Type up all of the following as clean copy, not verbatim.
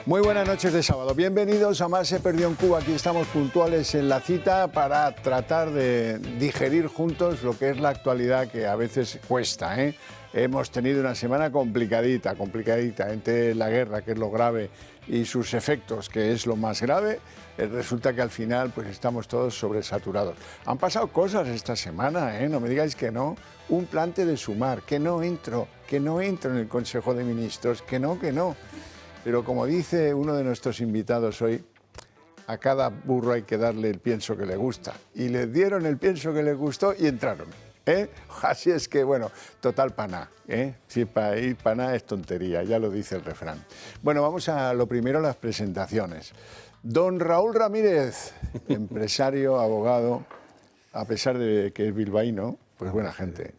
Muy buenas noches de sábado. Bienvenidos a Más se perdió en Cuba. Aquí estamos puntuales en la cita para tratar de digerir juntos lo que es la actualidad, que a veces cuesta, ¿eh? Hemos tenido una semana complicadita, entre la guerra, que es lo grave, y sus efectos, que es lo más grave. Resulta que al final pues estamos todos sobresaturados. Han pasado cosas esta semana, ¿eh? No me digáis que no. Un plante de Sumar, que no entro en el Consejo de Ministros, que no. Pero como dice uno de nuestros invitados hoy, a cada burro hay que darle el pienso que le gusta. Y les dieron el pienso que les gustó y entraron, ¿eh? Así es que, bueno, total paná, ¿eh? Si para ir paná es tontería, ya lo dice el refrán. Bueno, vamos a lo primero, las presentaciones. Don Raúl Ramírez, empresario, abogado, a pesar de que es bilbaíno, pues buena gente.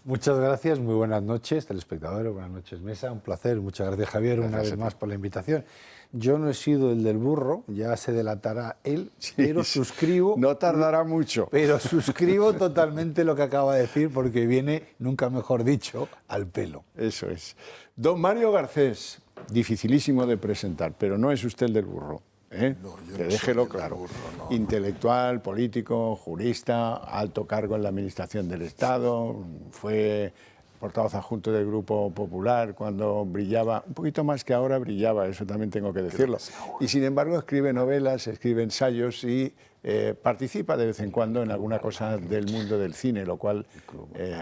Muchas gracias, muy buenas noches, telespectadores, buenas noches, mesa, un placer. Muchas gracias, Javier, Gracias una vez más por la invitación. Yo no he sido el del burro, ya se delatará él, sí, pero suscribo... No tardará mucho. Pero suscribo totalmente lo que acaba de decir, porque viene, nunca mejor dicho, al pelo. Eso es. Don Mario Garcés, dificilísimo de presentar, pero no es usted el del burro, ¿eh? No, que déjelo claro. Burro, no. Intelectual, político, jurista, alto cargo en la administración del Estado, fue portavoz adjunto del Grupo Popular cuando brillaba, un poquito más que ahora brillaba, eso también tengo que decirlo. Y sin embargo escribe novelas, escribe ensayos y participa de vez en cuando en alguna cosa del mundo del cine, lo cual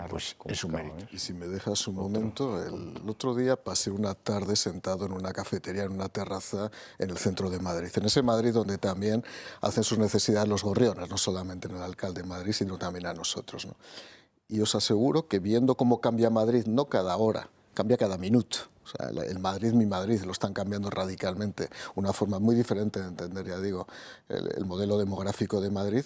pues es un mérito. Y si me dejas un momento, el otro día pasé una tarde sentado en una cafetería, en una terraza en el centro de Madrid. En ese Madrid donde también hacen sus necesidades los gorriones, no solamente en el alcalde de Madrid, sino también a nosotros, ¿no? Y os aseguro que viendo cómo cambia Madrid, no cada hora, cambia cada minuto. O sea, el Madrid, mi Madrid, lo están cambiando radicalmente. Una forma muy diferente de entender, ya digo, el modelo demográfico de Madrid.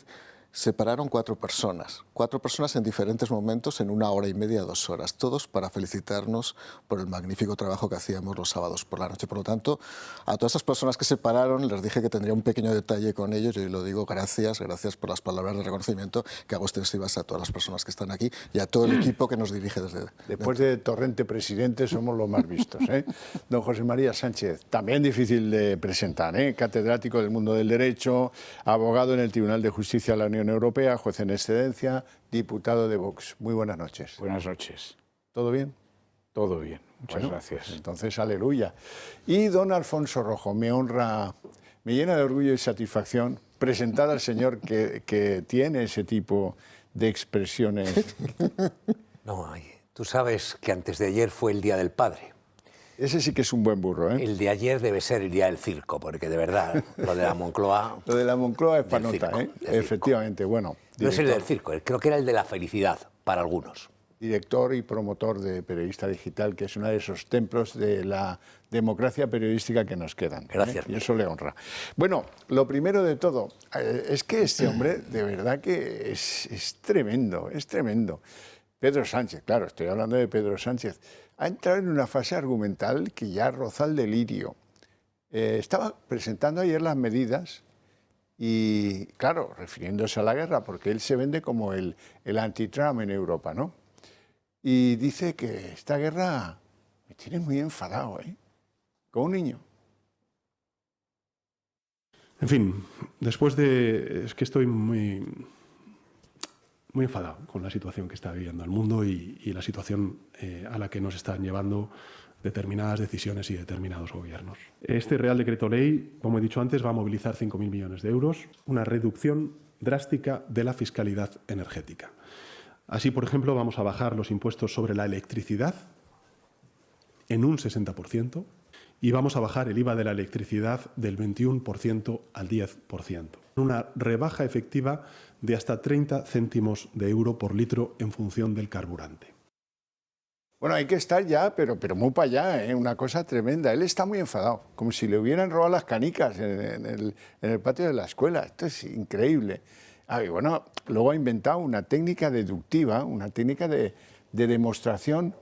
Separaron cuatro personas en diferentes momentos, en 1 hora y media, 2 horas, todos para felicitarnos por el magnífico trabajo que hacíamos los sábados por la noche. Por lo tanto, a todas esas personas que se pararon, les dije que tendría un pequeño detalle con ellos, y lo digo, gracias por las palabras de reconocimiento que hago extensivas a todas las personas que están aquí y a todo el equipo que nos dirige desde... Después de Torrente Presidente somos los más vistos, ¿eh? Don José María Sánchez, también difícil de presentar, ¿eh? Catedrático del mundo del derecho, abogado en el Tribunal de Justicia de la Unión Europea, juez en excedencia, diputado de Vox. Muy buenas noches. Buenas noches. ¿Todo bien? Todo bien, muchas gracias. Pues entonces, aleluya. Y don Alfonso Rojo, me honra, me llena de orgullo y satisfacción presentar al señor que tiene ese tipo de expresiones. No, tú sabes que antes de ayer fue el Día del Padre. Ese sí que es un buen burro, ¿eh? El de ayer debe ser el día del circo, porque de verdad, lo de la Moncloa... Lo de la Moncloa es para nota, ¿eh? Efectivamente, bueno. No es el del circo, creo que era el de la felicidad, para algunos. Director y promotor de Periodista Digital, que es uno de esos templos de la democracia periodística que nos quedan. Gracias. Y eso le honra. Bueno, lo primero de todo, es que este hombre, de verdad que es tremendo, es tremendo. Pedro Sánchez, claro, estoy hablando de Pedro Sánchez, ha entrado en una fase argumental que ya roza el delirio. Estaba presentando ayer las medidas y, claro, refiriéndose a la guerra, porque él se vende como el anti-Trump en Europa, ¿no? Y dice que esta guerra me tiene muy enfadado, ¿eh? Como un niño. En fin, después de... Es que estoy muy enfadado con la situación que está viviendo el mundo y la situación a la que nos están llevando determinadas decisiones y determinados gobiernos. Este Real Decreto Ley, como he dicho antes, va a movilizar 5.000 millones de euros, una reducción drástica de la fiscalidad energética. Así, por ejemplo, vamos a bajar los impuestos sobre la electricidad en un 60% y vamos a bajar el IVA de la electricidad del 21% al 10%. Una rebaja efectiva de hasta 30 céntimos de euro por litro en función del carburante. Bueno, hay que estar ya, pero muy para allá, ¿eh? Una cosa tremenda. Él está muy enfadado, como si le hubieran robado las canicas en el patio de la escuela. Esto es increíble. Y bueno, luego ha inventado una técnica deductiva, una técnica de demostración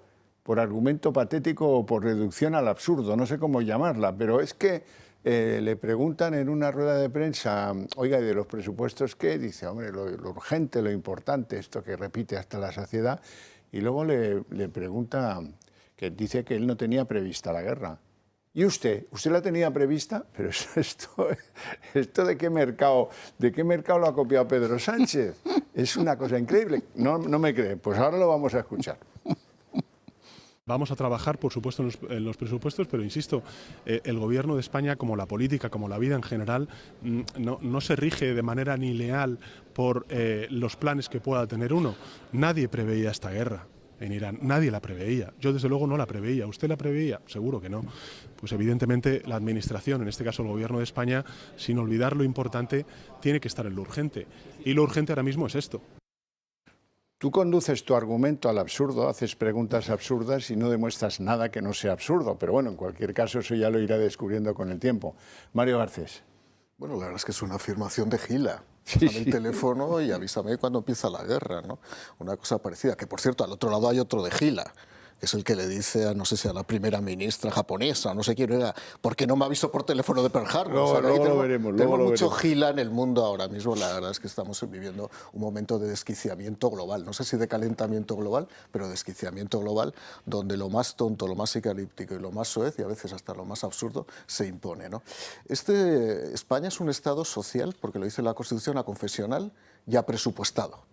por argumento patético o por reducción al absurdo, no sé cómo llamarla, pero es que le preguntan en una rueda de prensa, oiga, ¿y de los presupuestos qué? Dice, hombre, lo urgente, lo importante, esto que repite hasta la saciedad, y luego le pregunta, que dice que él no tenía prevista la guerra. ¿Y usted la tenía prevista? Pero esto ¿de qué mercado lo ha copiado Pedro Sánchez? Es una cosa increíble. No me cree. Pues ahora lo vamos a escuchar. Vamos a trabajar, por supuesto, en los presupuestos, pero insisto, el Gobierno de España, como la política, como la vida en general, no se rige de manera ni leal por los planes que pueda tener uno. Nadie preveía esta guerra en Irán, nadie la preveía. Yo, desde luego, no la preveía. ¿Usted la preveía? Seguro que no. Pues evidentemente la Administración, en este caso el Gobierno de España, sin olvidar lo importante, tiene que estar en lo urgente. Y lo urgente ahora mismo es esto. Tú conduces tu argumento al absurdo, haces preguntas absurdas y no demuestras nada que no sea absurdo. Pero bueno, en cualquier caso, eso ya lo irá descubriendo con el tiempo. Mario Garcés. Bueno, la verdad es que es una afirmación de gila. Dame el teléfono y avísame cuando empieza la guerra, ¿no? Una cosa parecida, que por cierto, al otro lado hay otro de gila, que es el que le dice a, no sé si a la primera ministra japonesa, no sé quién era, ¿por qué no me avisó por teléfono de Pearl Harbor? Luego lo veremos. Tenemos mucho gila en el mundo ahora mismo, la verdad es que estamos viviendo un momento de desquiciamiento global, no sé si de calentamiento global, pero desquiciamiento global, donde lo más tonto, lo más psicalíptico y lo más soez, y a veces hasta lo más absurdo, se impone, ¿no? España es un Estado social, porque lo dice la Constitución, aconfesional y apresupuestado.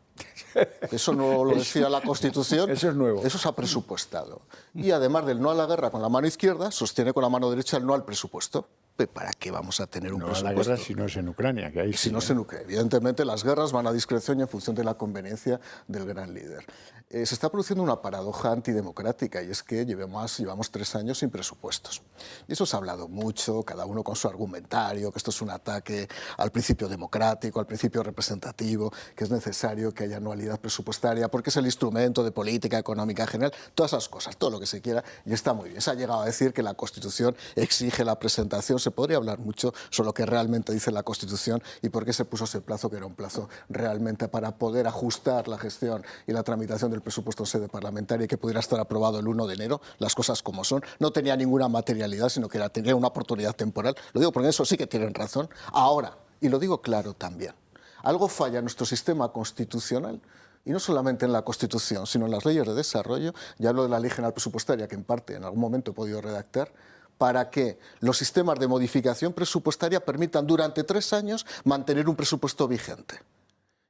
Eso no lo decía la Constitución. Eso es nuevo. Eso se ha presupuestado. Y además del no a la guerra con la mano izquierda, sostiene con la mano derecha el no al presupuesto. ¿Para qué vamos a tener un presupuesto? No a la guerra si no es en Ucrania, que ahí sí. Si no es en Ucrania. Evidentemente las guerras van a discreción y en función de la conveniencia del gran líder. Se está produciendo una paradoja antidemocrática y es que llevamos 3 años sin presupuestos. Y eso se ha hablado mucho, cada uno con su argumentario, que esto es un ataque al principio democrático, al principio representativo, que es necesario que haya anualidad presupuestaria porque es el instrumento de política económica general, todas esas cosas, todo lo que se quiera, y está muy bien. Se ha llegado a decir que la Constitución exige la presentación. Se podría hablar mucho sobre lo que realmente dice la Constitución y por qué se puso ese plazo, que era un plazo realmente para poder ajustar la gestión y la tramitación del presupuesto en sede parlamentaria y que pudiera estar aprobado el 1 de enero, las cosas como son. No tenía ninguna materialidad, sino que tenía una oportunidad temporal. Lo digo porque en eso sí que tienen razón. Ahora, y lo digo claro también, algo falla en nuestro sistema constitucional, y no solamente en la Constitución, sino en las leyes de desarrollo. Ya hablo de la Ley General Presupuestaria, que en parte en algún momento he podido redactar, para que los sistemas de modificación presupuestaria permitan durante 3 años mantener un presupuesto vigente.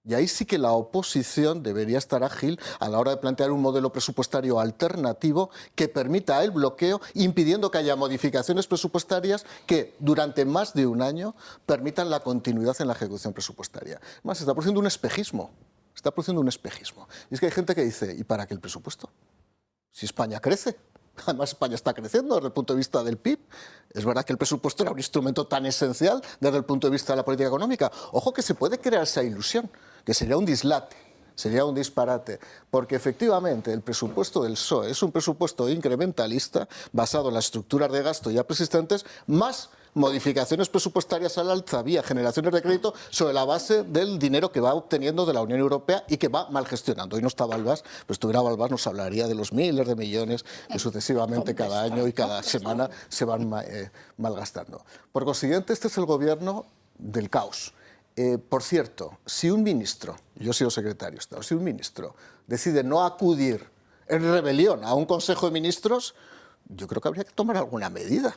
Y ahí sí que la oposición debería estar ágil a la hora de plantear un modelo presupuestario alternativo que permita el bloqueo, impidiendo que haya modificaciones presupuestarias que durante más de un año permitan la continuidad en la ejecución presupuestaria. Además, se está produciendo un espejismo. Está produciendo un espejismo. Y es que hay gente que dice, ¿y para qué el presupuesto? Si España crece. Además, España está creciendo desde el punto de vista del PIB. Es verdad que el presupuesto era un instrumento tan esencial desde el punto de vista de la política económica. Ojo que se puede crear esa ilusión, que sería un dislate, sería un disparate, porque efectivamente el presupuesto del PSOE es un presupuesto incrementalista basado en las estructuras de gasto ya persistentes, más modificaciones presupuestarias al alza vía generaciones de crédito sobre la base del dinero que va obteniendo de la Unión Europea y que va mal gestionando. Hoy no está Balbás, pero estuviera Balbás nos hablaría de los miles de millones que sucesivamente cada año y cada semana se van malgastando. Por consiguiente, este es el gobierno del caos. Por cierto, si un ministro, yo he sido secretario de Estado, si un ministro decide no acudir en rebelión a un Consejo de Ministros, yo creo que habría que tomar alguna medida.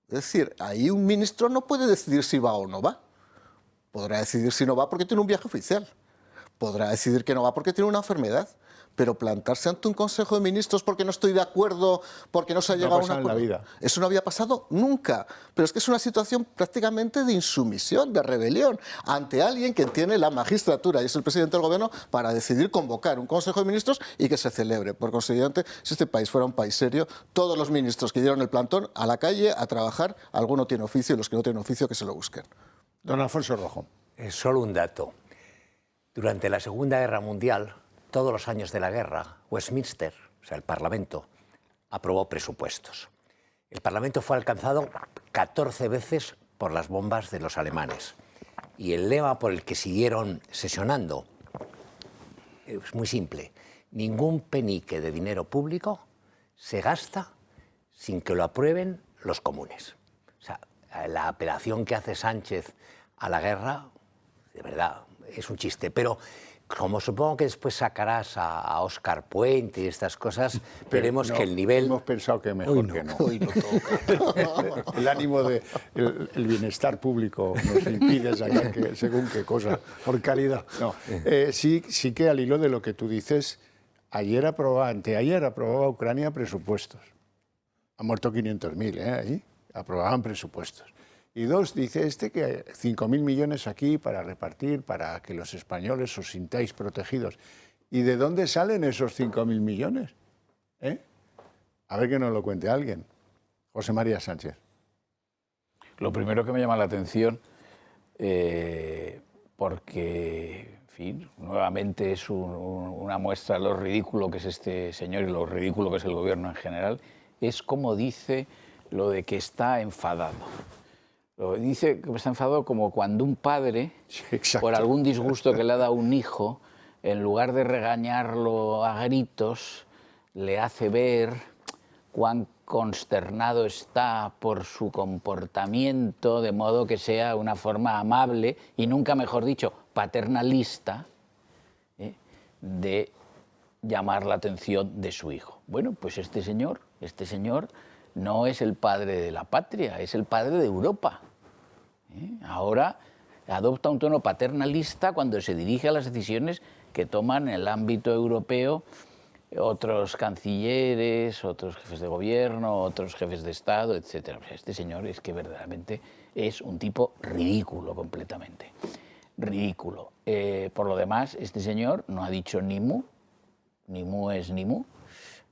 Es decir, ahí un ministro no puede decidir si va o no va. Podrá decidir si no va porque tiene un viaje oficial. Podrá decidir que no va porque tiene una enfermedad. Pero plantarse ante un Consejo de Ministros porque no estoy de acuerdo, porque no se ha llegado a un acuerdo. En la vida. Eso no había pasado nunca. Pero es que es una situación prácticamente de insumisión, de rebelión, ante alguien que tiene la magistratura y es el presidente del gobierno para decidir convocar un Consejo de Ministros y que se celebre. Por consiguiente, si este país fuera un país serio, todos los ministros que dieron el plantón a la calle a trabajar, alguno tiene oficio y los que no tienen oficio que se lo busquen. Don Alfonso Rojo. Solo un dato. Durante la Segunda Guerra Mundial, todos los años de la guerra, Westminster, o sea, el Parlamento, aprobó presupuestos. El Parlamento fue alcanzado 14 veces por las bombas de los alemanes. Y el lema por el que siguieron sesionando es muy simple. Ningún penique de dinero público se gasta sin que lo aprueben los comunes. O sea, la apelación que hace Sánchez a la guerra, de verdad, es un chiste. Pero Como supongo que después sacarás a Óscar Puente y estas cosas, veremos que el nivel... Hemos pensado que mejor que no. Hoy no toca. El ánimo de el bienestar público nos impide sacar según qué cosa. Por calidad. No, sí que al hilo de lo que tú dices, anteayer aprobaba Ucrania presupuestos. Han muerto 500.000, ahí aprobaban presupuestos. Y dos, dice que 5.000 millones aquí para repartir, para que los españoles os sintáis protegidos. ¿Y de dónde salen esos 5.000 millones? A ver que nos lo cuente alguien. José María Sánchez. Lo primero que me llama la atención, porque, en fin, nuevamente es una muestra de lo ridículo que es este señor y lo ridículo que es el gobierno en general, es como dice lo de que está enfadado. Dice que está enfadado como cuando un padre, por algún disgusto que le ha dado un hijo, en lugar de regañarlo a gritos, le hace ver cuán consternado está por su comportamiento, de modo que sea una forma amable y nunca mejor dicho, paternalista, de llamar la atención de su hijo. Bueno, pues este señor no es el padre de la patria, es el padre de Europa. Ahora adopta un tono paternalista cuando se dirige a las decisiones que toman en el ámbito europeo otros cancilleres, otros jefes de gobierno, otros jefes de Estado, etc. Este señor es que verdaderamente es un tipo ridículo completamente. Ridículo. Por lo demás, este señor no ha dicho ni mu. Ni mu es ni mu.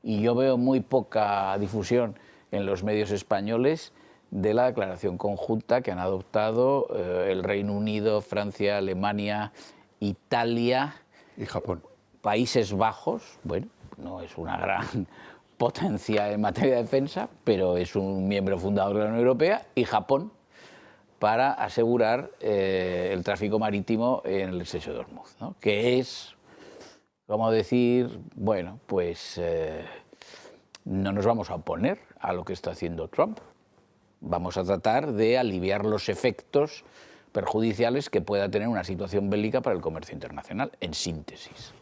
Y yo veo muy poca difusión en los medios españoles de la declaración conjunta que han adoptado el Reino Unido, Francia, Alemania, Italia y Japón. Países Bajos, bueno, no es una gran potencia en materia de defensa, pero es un miembro fundador de la Unión Europea, y Japón, para asegurar el tráfico marítimo en el estrecho de Hormuz, ¿no? Que es, como decir, bueno, pues no nos vamos a oponer a lo que está haciendo Trump. Vamos a tratar de aliviar los efectos perjudiciales que pueda tener una situación bélica para el comercio internacional, en síntesis.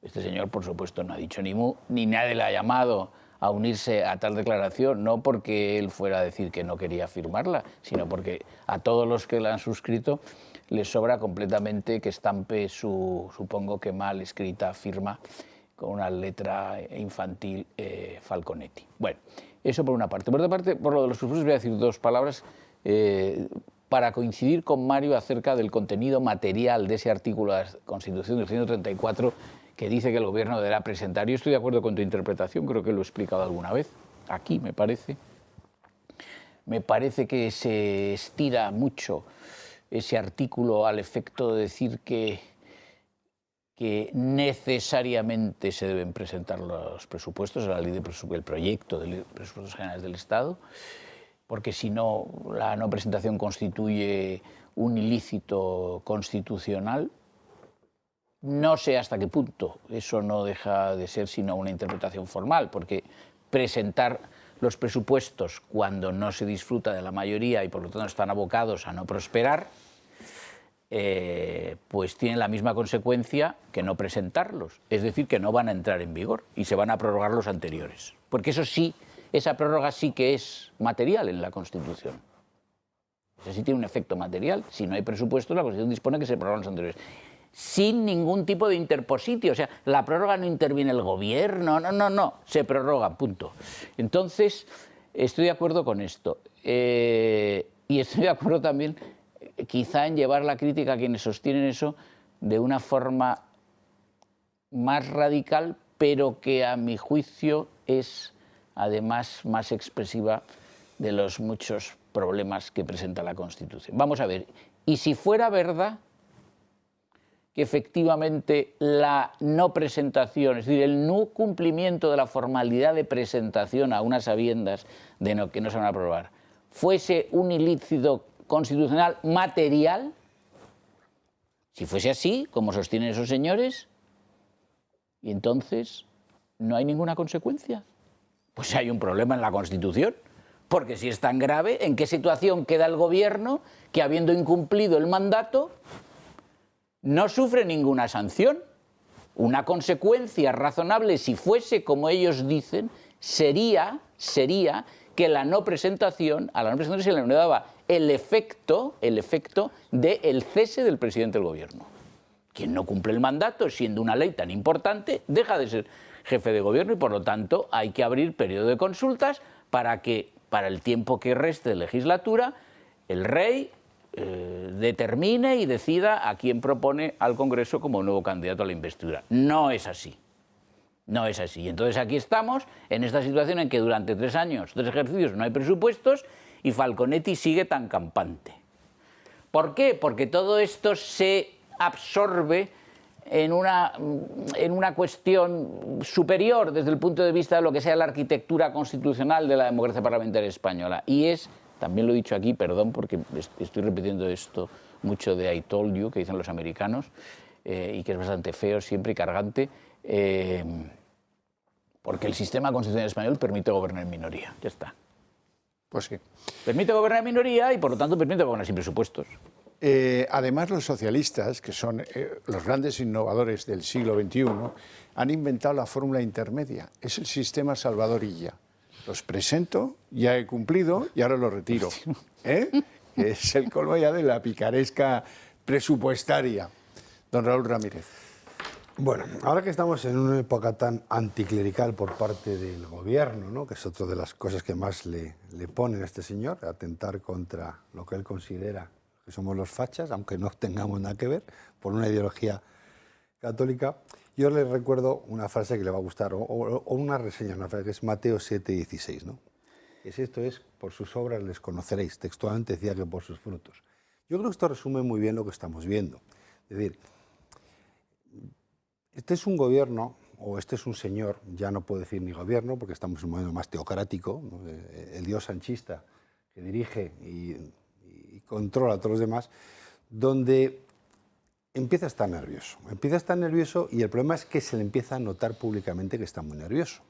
Este señor, por supuesto, no ha dicho ni mu, ni nadie le ha llamado a unirse a tal declaración, no porque él fuera a decir que no quería firmarla, sino porque a todos los que la han suscrito les sobra completamente que estampe su, supongo que mal escrita firma con una letra infantil Falconetti. Bueno, eso por una parte. Por otra parte, por lo de los presupuestos voy a decir dos palabras para coincidir con Mario acerca del contenido material de ese artículo de la Constitución del 134 que dice que el gobierno deberá presentar. Yo estoy de acuerdo con tu interpretación, creo que lo he explicado alguna vez, aquí me parece. Me parece que se estira mucho ese artículo al efecto de decir que necesariamente se deben presentar los presupuestos, la ley de el proyecto de presupuestos generales del Estado, porque si no, la no presentación constituye un ilícito constitucional. No sé hasta qué punto eso no deja de ser sino una interpretación formal, porque presentar los presupuestos cuando no se disfruta de la mayoría y por lo tanto están abocados a no prosperar, pues tiene la misma consecuencia que no presentarlos, es decir, que no van a entrar en vigor y se van a prorrogar los anteriores, porque eso sí, esa prórroga sí que es material en la Constitución. Eso sí tiene un efecto material. Si no hay presupuesto, la Constitución dispone que se prorrogan los anteriores, sin ningún tipo de interpositio. O sea, la prórroga no interviene el gobierno, no, se prorroga, punto. Entonces, estoy de acuerdo con esto. Y estoy de acuerdo también, quizá, en llevar la crítica a quienes sostienen eso de una forma más radical, pero que a mi juicio es además más expresiva de los muchos problemas que presenta la Constitución. Vamos a ver, y si fuera verdad que efectivamente la no presentación, es decir, el no cumplimiento de la formalidad de presentación a unas sabiendas de que no se van a aprobar, fuese un ilícito constitucional material, si fuese así, como sostienen esos señores, y entonces no hay ninguna consecuencia. Pues hay un problema en la Constitución, porque si es tan grave, ¿en qué situación queda el gobierno que, habiendo incumplido el mandato, no sufre ninguna sanción? Una consecuencia razonable, si fuese como ellos dicen, sería que la no presentación, a la no presentación se le daba el efecto del cese del presidente del gobierno. Quien no cumple el mandato, siendo una ley tan importante, deja de ser jefe de gobierno y, por lo tanto, hay que abrir periodo de consultas para que, para el tiempo que reste de legislatura, el rey determine y decida a quién propone al Congreso como nuevo candidato a la investidura. No es así. No es así. Y entonces aquí estamos en esta situación en que durante 3 años, 3 ejercicios, no hay presupuestos y Falconetti sigue tan campante. ¿Por qué? Porque todo esto se absorbe en una cuestión superior desde el punto de vista de lo que sea la arquitectura constitucional de la democracia parlamentaria española. Y es, también lo he dicho aquí, perdón, porque estoy repitiendo esto mucho de I told you, que dicen los americanos, y que es bastante feo siempre y cargante, porque el sistema constitucional español permite gobernar en minoría. Ya está. Pues sí. Permite gobernar en minoría y, por lo tanto, permite gobernar sin presupuestos. Además, los socialistas, que son los grandes innovadores del siglo XXI, han inventado la fórmula intermedia. Es el sistema Salvadorilla. Los presento, ya he cumplido y ahora los retiro. Es el colmo ya de la picaresca presupuestaria. Don Raúl Ramírez. Bueno, ahora que estamos en una época tan anticlerical por parte del gobierno, ¿no?, que es otra de las cosas que más le ponen a este señor, atentar contra lo que él considera que somos los fachas, aunque no tengamos nada que ver, por una ideología católica, yo le recuerdo una frase que le va a gustar, o una reseña, una frase que es Mateo 7:16, ¿no? Esto es, por sus obras les conoceréis, textualmente decía que por sus frutos. Yo creo que esto resume muy bien lo que estamos viendo. Es decir, este es un gobierno, o este es un señor, ya no puedo decir ni gobierno, porque estamos en un momento más teocrático, ¿no?, el dios sanchista que dirige y controla a todos los demás, donde empieza a estar nervioso y el problema es que se le empieza a notar públicamente que está muy nervioso.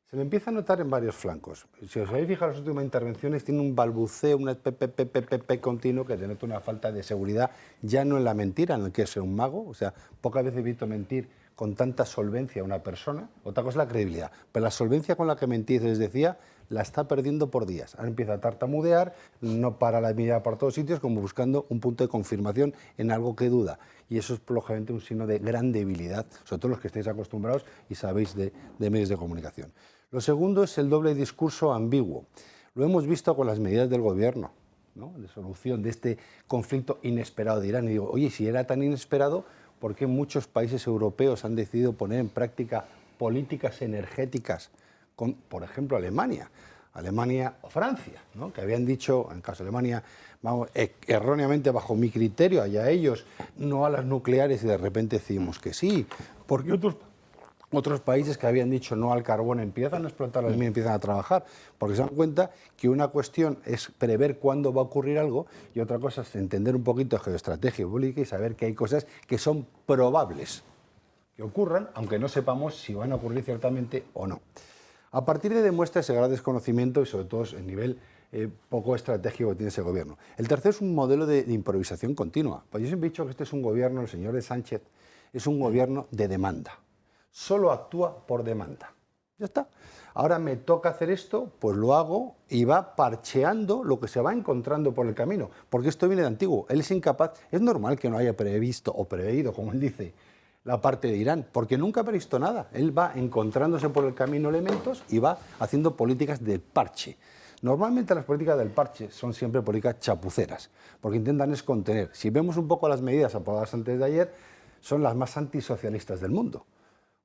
Se le empieza a notar en varios flancos. Si os habéis fijado en las últimas intervenciones, tiene un balbuceo, un pepe continuo que denota una falta de seguridad, ya no en la mentira, en el que es un mago. O sea, pocas veces he visto mentir con tanta solvencia a una persona. Otra cosa es la credibilidad. Pero la solvencia con la que mentís, les decía, la está perdiendo por días. Ahora empieza a tartamudear, no para la mirada por todos sitios, como buscando un punto de confirmación en algo que duda. Y eso es, lógicamente, un signo de gran debilidad, sobre todo los que estáis acostumbrados y sabéis de medios de comunicación. Lo segundo es el doble discurso ambiguo. Lo hemos visto con las medidas del gobierno, ¿no?, de solución de este conflicto inesperado de Irán. Y digo, oye, si era tan inesperado, ¿por qué muchos países europeos han decidido poner en práctica políticas energéticas con, por ejemplo, Alemania o Francia, ¿no?, que habían dicho, en el caso de Alemania, vamos, erróneamente bajo mi criterio, allá ellos, no a las nucleares, y de repente decimos que sí? Porque otros países que habían dicho no al carbón empiezan a explotar las minas, empiezan a trabajar, porque se dan cuenta que una cuestión es prever cuándo va a ocurrir algo y otra cosa es entender un poquito de geoestrategia política y saber que hay cosas que son probables que ocurran, aunque no sepamos si van a ocurrir ciertamente o no. A partir de demuestra ese gran desconocimiento y sobre todo el nivel poco estratégico que tiene ese gobierno. El tercero es un modelo de improvisación continua. Pues yo siempre he dicho que este es un gobierno, el señor de Sánchez, es un gobierno de demanda. Solo actúa por demanda. Ya está. Ahora me toca hacer esto, pues lo hago y va parcheando lo que se va encontrando por el camino. Porque esto viene de antiguo. Él es incapaz. Es normal que no haya previsto o preveído, como él dice, la parte de Irán, porque nunca ha previsto nada. Él va encontrándose por el camino elementos y va haciendo políticas de parche. Normalmente las políticas del parche son siempre políticas chapuceras, porque intentan es contener. Si vemos un poco las medidas aprobadas antes de ayer, son las más antisocialistas del mundo,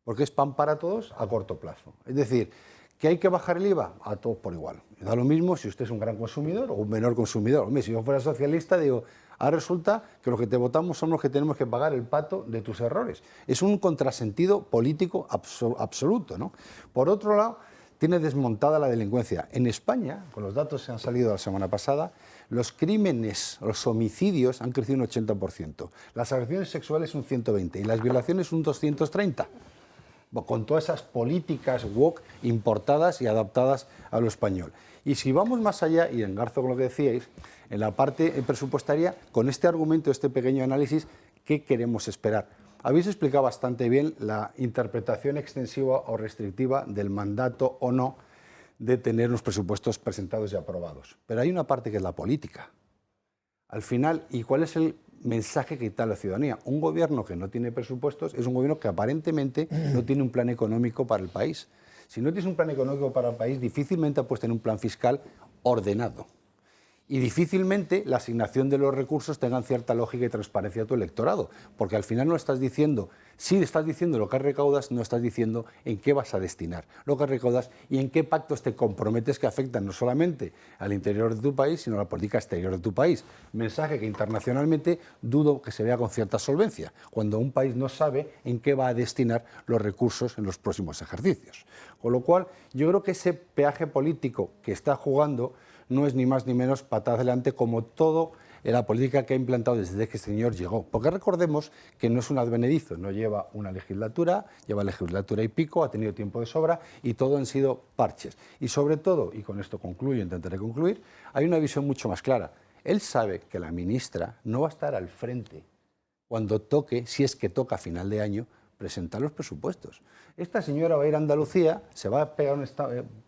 porque es pan para todos a corto plazo. Es decir, ¿que hay que bajar el IVA? A todos por igual. Da lo mismo si usted es un gran consumidor o un menor consumidor. Hombre, si yo fuera socialista, digo, ahora resulta que los que te votamos somos los que tenemos que pagar el pato de tus errores. Es un contrasentido político absoluto, ¿no? Por otro lado, tiene desmontada la delincuencia. En España, con los datos que han salido la semana pasada, los crímenes, los homicidios han crecido un 80%, las agresiones sexuales un 120% y las violaciones un 230%. Con todas esas políticas woke importadas y adaptadas a lo español. Y si vamos más allá, y engarzo con lo que decíais, en la parte presupuestaria, con este argumento, este pequeño análisis, ¿qué queremos esperar? Habéis explicado bastante bien la interpretación extensiva o restrictiva del mandato o no de tener unos presupuestos presentados y aprobados. Pero hay una parte que es la política. Al final, ¿y cuál es el mensaje que da la ciudadanía? Un gobierno que no tiene presupuestos es un gobierno que aparentemente no tiene un plan económico para el país. Si no tienes un plan económico para el país, difícilmente puedes tener un plan fiscal ordenado. Y difícilmente la asignación de los recursos tengan cierta lógica y transparencia a tu electorado, porque al final no estás diciendo, sí estás diciendo lo que recaudas, no estás diciendo en qué vas a destinar lo que recaudas y en qué pactos te comprometes que afectan no solamente al interior de tu país, sino a la política exterior de tu país. Mensaje que internacionalmente dudo que se vea con cierta solvencia, cuando un país no sabe en qué va a destinar los recursos en los próximos ejercicios. Con lo cual, yo creo que ese peaje político que está jugando no es ni más ni menos patada adelante como todo en la política que ha implantado desde que el señor llegó. Porque recordemos que no es un advenedizo, no lleva una legislatura, lleva legislatura y pico, ha tenido tiempo de sobra y todo han sido parches. Y sobre todo, y con esto concluyo, intentaré concluir, hay una visión mucho más clara. Él sabe que la ministra no va a estar al frente cuando toque, si es que toca a final de año, presentar los presupuestos. Esta señora va a ir a Andalucía, se va a pegar un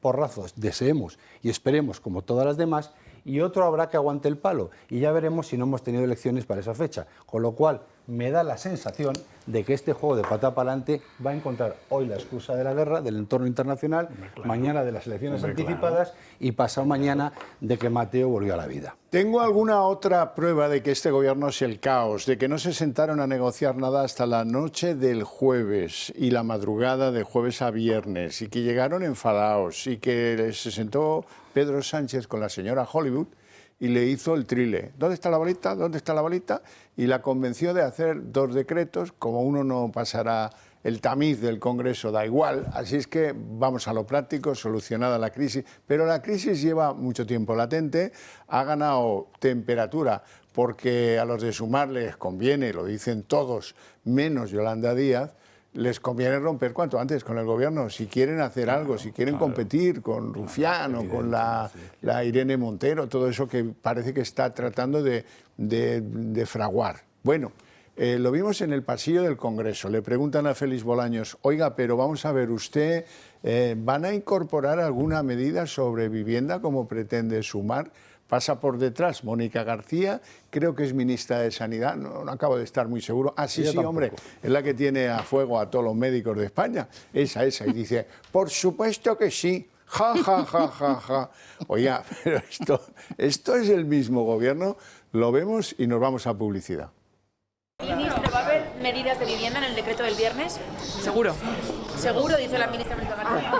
porrazo, deseemos y esperemos como todas las demás, y otro habrá que aguante el palo. Y ya veremos si no hemos tenido elecciones para esa fecha. Con lo cual, me da la sensación de que este juego de pata para adelante va a encontrar hoy la excusa de la guerra, del entorno internacional, mañana de las elecciones anticipadas y pasado mañana de que Mateo volvió a la vida. ¿Tengo alguna otra prueba de que este gobierno es el caos, de que no se sentaron a negociar nada hasta la noche del jueves y la madrugada de jueves a viernes y que llegaron enfadados y que se sentó Pedro Sánchez con la señora Hollywood y le hizo el trile? ¿Dónde está la bolita? ¿Dónde está la bolita? Y la convenció de hacer 2 decretos, como uno no pasará el tamiz del Congreso, da igual, así es que vamos a lo práctico, solucionada la crisis, pero la crisis lleva mucho tiempo latente, ha ganado temperatura, porque a los de Sumar les conviene, lo dicen todos, menos Yolanda Díaz, les conviene romper cuanto antes con el gobierno, si quieren hacer algo, si quieren competir con Rufián o con la Irene Montero, todo eso que parece que está tratando de fraguar. Bueno, lo vimos en el pasillo del Congreso, le preguntan a Félix Bolaños, oiga, pero vamos a ver, ¿usted van a incorporar alguna medida sobre vivienda como pretende Sumar? Pasa por detrás Mónica García, creo que es ministra de Sanidad, no acabo de estar muy seguro. Ah, sí, sí, hombre, es la que tiene a fuego a todos los médicos de España, esa, y dice, por supuesto que sí, ja, ja, ja, ja, ja. Oiga, pero esto es el mismo gobierno, lo vemos y nos vamos a publicidad. Ministro, ¿va a haber medidas de vivienda en el decreto del viernes? Seguro. Seguro, dice la ministra Mónica García.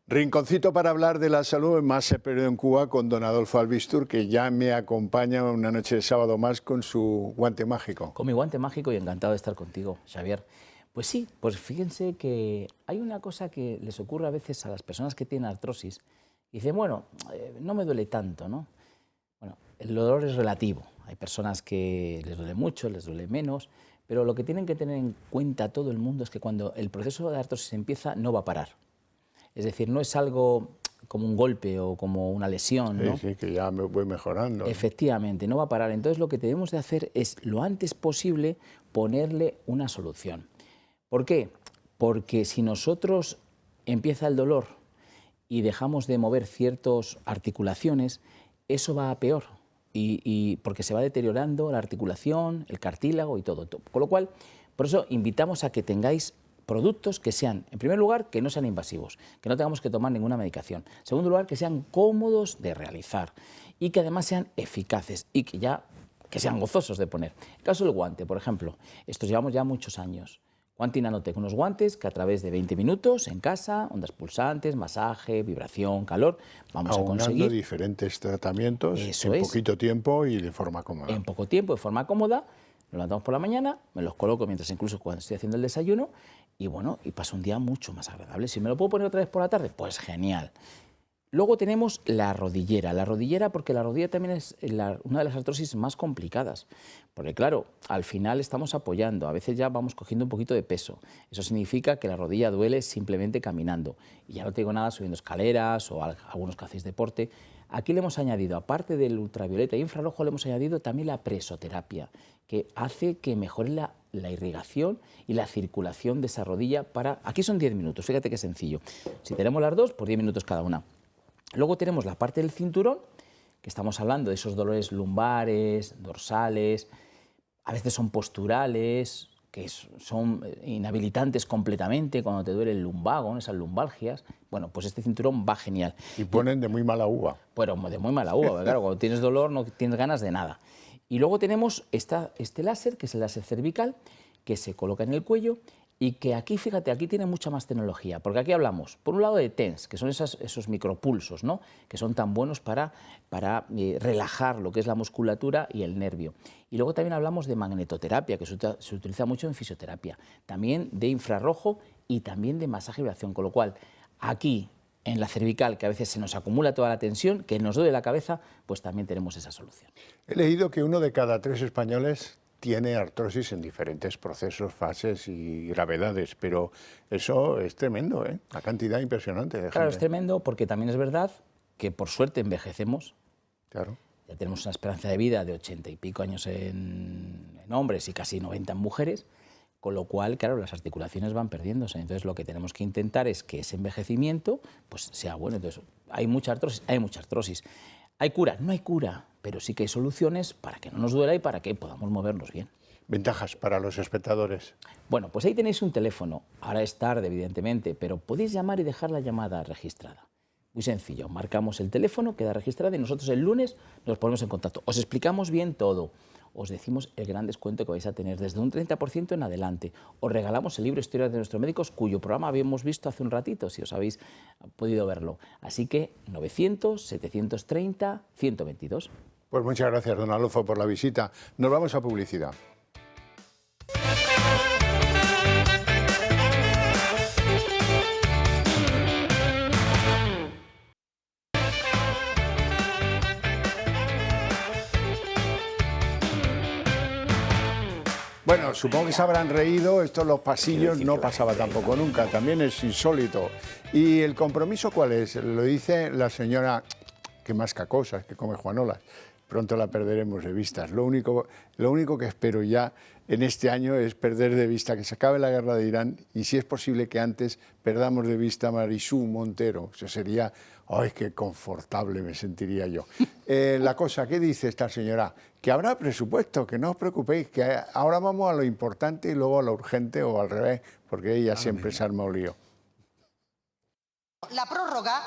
Rinconcito para hablar de la salud más se perdió en Cuba con don Adolfo Albistur, que ya me acompaña una noche de sábado más con su guante mágico. Con mi guante mágico y encantado de estar contigo, Xavier. Pues sí, pues fíjense que hay una cosa que les ocurre a veces a las personas que tienen artrosis. Dicen, bueno, no me duele tanto, ¿no? Bueno, el dolor es relativo. Hay personas que les duele mucho, les duele menos, pero lo que tienen que tener en cuenta todo el mundo es que cuando el proceso de artrosis empieza, no va a parar. Es decir, no es algo como un golpe o como una lesión, ¿no? Sí, que ya me voy mejorando. Efectivamente, no va a parar. Entonces lo que tenemos de hacer es lo antes posible ponerle una solución. ¿Por qué? Porque si nosotros empieza el dolor y dejamos de mover ciertas articulaciones, eso va a peor, y porque se va deteriorando la articulación, el cartílago y todo. Con lo cual, por eso invitamos a que tengáis productos que sean, en primer lugar, que no sean invasivos, que no tengamos que tomar ninguna medicación. En segundo lugar, que sean cómodos de realizar y que además sean eficaces y que sean gozosos de poner. El caso del guante, por ejemplo, estos llevamos ya muchos años. Guanti Nanotec, unos guantes que a través de 20 minutos en casa, ondas pulsantes, masaje, vibración, calor, vamos a conseguir diferentes tratamientos en poquito tiempo y de forma cómoda. En poco tiempo, de forma cómoda, nos levantamos por la mañana, me los coloco mientras incluso cuando estoy haciendo el desayuno y bueno, y paso un día mucho más agradable. Si me lo puedo poner otra vez por la tarde, pues genial. Luego tenemos la rodillera. La rodillera porque la rodilla también es una de las artrosis más complicadas. Porque claro, al final estamos apoyando, a veces ya vamos cogiendo un poquito de peso. Eso significa que la rodilla duele simplemente caminando. Y ya no te digo nada subiendo escaleras o algunos que hacéis deporte. Aquí le hemos añadido, aparte del ultravioleta e infrarrojo, le hemos añadido también la presoterapia, que hace que mejore la irrigación y la circulación de esa rodilla para... Aquí son 10 minutos, fíjate qué sencillo. Si tenemos las dos, por 10 minutos cada una. Luego tenemos la parte del cinturón, que estamos hablando de esos dolores lumbares, dorsales, a veces son posturales, que son inhabilitantes completamente cuando te duele el lumbago, esas lumbalgias. Bueno, pues este cinturón va genial. Y ponen de muy mala uva. Bueno, de muy mala uva, porque claro, cuando tienes dolor no tienes ganas de nada. Y luego tenemos este láser, que es el láser cervical, que se coloca en el cuello y que aquí, fíjate, aquí tiene mucha más tecnología, porque aquí hablamos, por un lado, de TENS, que son esos micropulsos, ¿no?, que son tan buenos para relajar lo que es la musculatura y el nervio. Y luego también hablamos de magnetoterapia, que se utiliza mucho en fisioterapia, también de infrarrojo y también de masaje y vibración, con lo cual, aquí, en la cervical, que a veces se nos acumula toda la tensión, que nos duele la cabeza, pues también tenemos esa solución. He leído que 1 de cada 3 españoles tiene artrosis en diferentes procesos, fases y gravedades, pero eso es tremendo, ¿eh? La cantidad impresionante de gente. Claro, es tremendo porque también es verdad que por suerte envejecemos. Claro. Ya tenemos una esperanza de vida de 80 y pico años en hombres y casi 90 en mujeres, con lo cual, claro, las articulaciones van perdiéndose. Entonces, lo que tenemos que intentar es que ese envejecimiento pues, sea bueno. Entonces, hay mucha artrosis, hay mucha artrosis. ¿Hay cura? No hay cura, pero sí que hay soluciones para que no nos duela y para que podamos movernos bien. Ventajas para los espectadores. Bueno, pues ahí tenéis un teléfono. Ahora es tarde, evidentemente, pero podéis llamar y dejar la llamada registrada. Muy sencillo, marcamos el teléfono, queda registrado y nosotros el lunes nos ponemos en contacto. Os explicamos bien todo. Os decimos el gran descuento que vais a tener desde un 30% en adelante. Os regalamos el libro Historias de nuestros médicos, cuyo programa habíamos visto hace un ratito, si os habéis podido verlo. Así que 900-730-122. Pues muchas gracias, don Adolfo, por la visita. Nos vamos a publicidad. Bueno, supongo que se habrán reído, esto en los pasillos no pasaba tampoco nunca, también es insólito. ¿Y el compromiso cuál es? Lo dice la señora que masca cosas, que come juanolas. Pronto la perderemos de vista. Lo único que espero ya en este año es perder de vista que se acabe la guerra de Irán y si es posible que antes perdamos de vista a Marisú Montero. Eso sería, ¡ay, qué confortable me sentiría yo! La cosa, ¿qué dice esta señora? Que habrá presupuesto, que no os preocupéis, que ahora vamos a lo importante y luego a lo urgente o al revés, porque ella siempre se arma un lío. La prórroga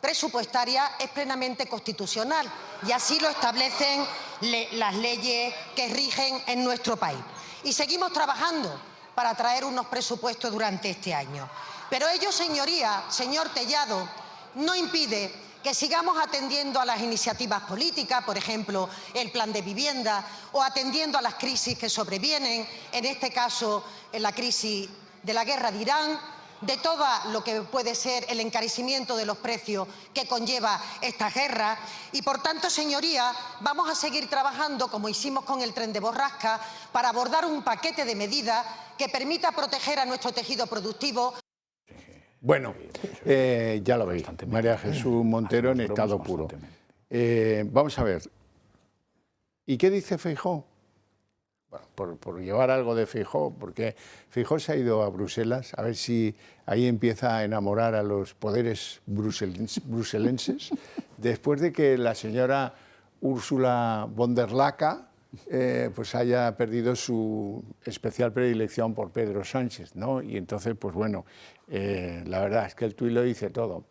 presupuestaria es plenamente constitucional y así lo establecen las leyes que rigen en nuestro país. Y seguimos trabajando para traer unos presupuestos durante este año. Pero ello, señoría, señor Tellado, no impide que sigamos atendiendo a las iniciativas políticas, por ejemplo, el plan de vivienda, o atendiendo a las crisis que sobrevienen, en este caso, en la crisis de la guerra de Irán, de todo lo que puede ser el encarecimiento de los precios que conlleva esta guerra. Y, por tanto, señoría, vamos a seguir trabajando, como hicimos con el tren de borrasca, para abordar un paquete de medidas que permita proteger a nuestro tejido productivo. Bueno, ya lo veis, María Jesús Montero en estado puro. Vamos a ver, ¿y qué dice Feijóo? Bueno, por llevar algo de Feijóo, porque Feijóo se ha ido a Bruselas, a ver si ahí empieza a enamorar a los poderes bruselenses, después de que la señora Ursula von der Leyen pues haya perdido su especial predilección por Pedro Sánchez, ¿no? Y entonces, pues bueno, la verdad es que el tuit lo dice todo.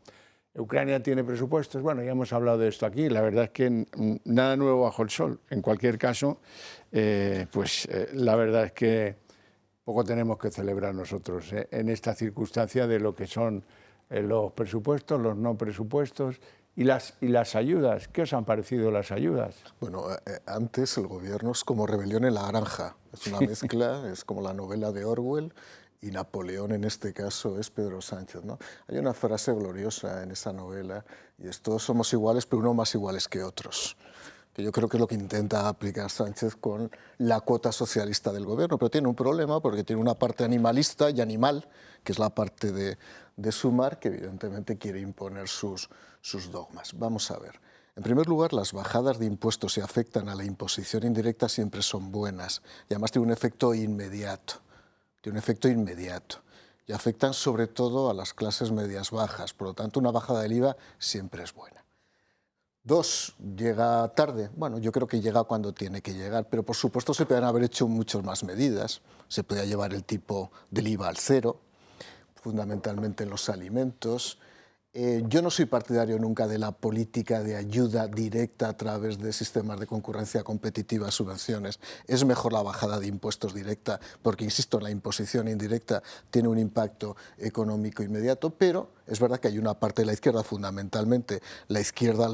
Ucrania tiene presupuestos, bueno, ya hemos hablado de esto aquí, la verdad es que nada nuevo bajo el sol. En cualquier caso, la verdad es que poco tenemos que celebrar nosotros en esta circunstancia de lo que son los presupuestos, los no presupuestos y las ayudas. ¿Qué os han parecido las ayudas? Bueno, antes el gobierno es como Rebelión en la Granja, es una mezcla, es como la novela de Orwell. y Napoleón en este caso es Pedro Sánchez, ¿no? Hay una frase gloriosa en esa novela y es: todos somos iguales, pero uno más iguales que otros. Que yo creo que es lo que intenta aplicar Sánchez con la cuota socialista del gobierno, pero tiene un problema porque tiene una parte animalista y animal, que es la parte de Sumar, que evidentemente quiere imponer sus dogmas. Vamos a ver. En primer lugar, las bajadas de impuestos que afectan a la imposición indirecta siempre son buenas y además tienen un efecto inmediato. Tiene un efecto inmediato y afectan sobre todo a las clases medias bajas. Por lo tanto, una bajada del IVA siempre es buena. 2, llega tarde. Bueno, yo creo que llega cuando tiene que llegar, pero por supuesto se pueden haber hecho muchas más medidas. Se podía llevar el tipo del IVA al 0, fundamentalmente en los alimentos. Yo no soy partidario nunca de la política de ayuda directa a través de sistemas de concurrencia competitiva, subvenciones. Es mejor la bajada de impuestos directa, porque, insisto, la imposición indirecta tiene un impacto económico inmediato, pero es verdad que hay una parte de la izquierda, fundamentalmente la izquierda,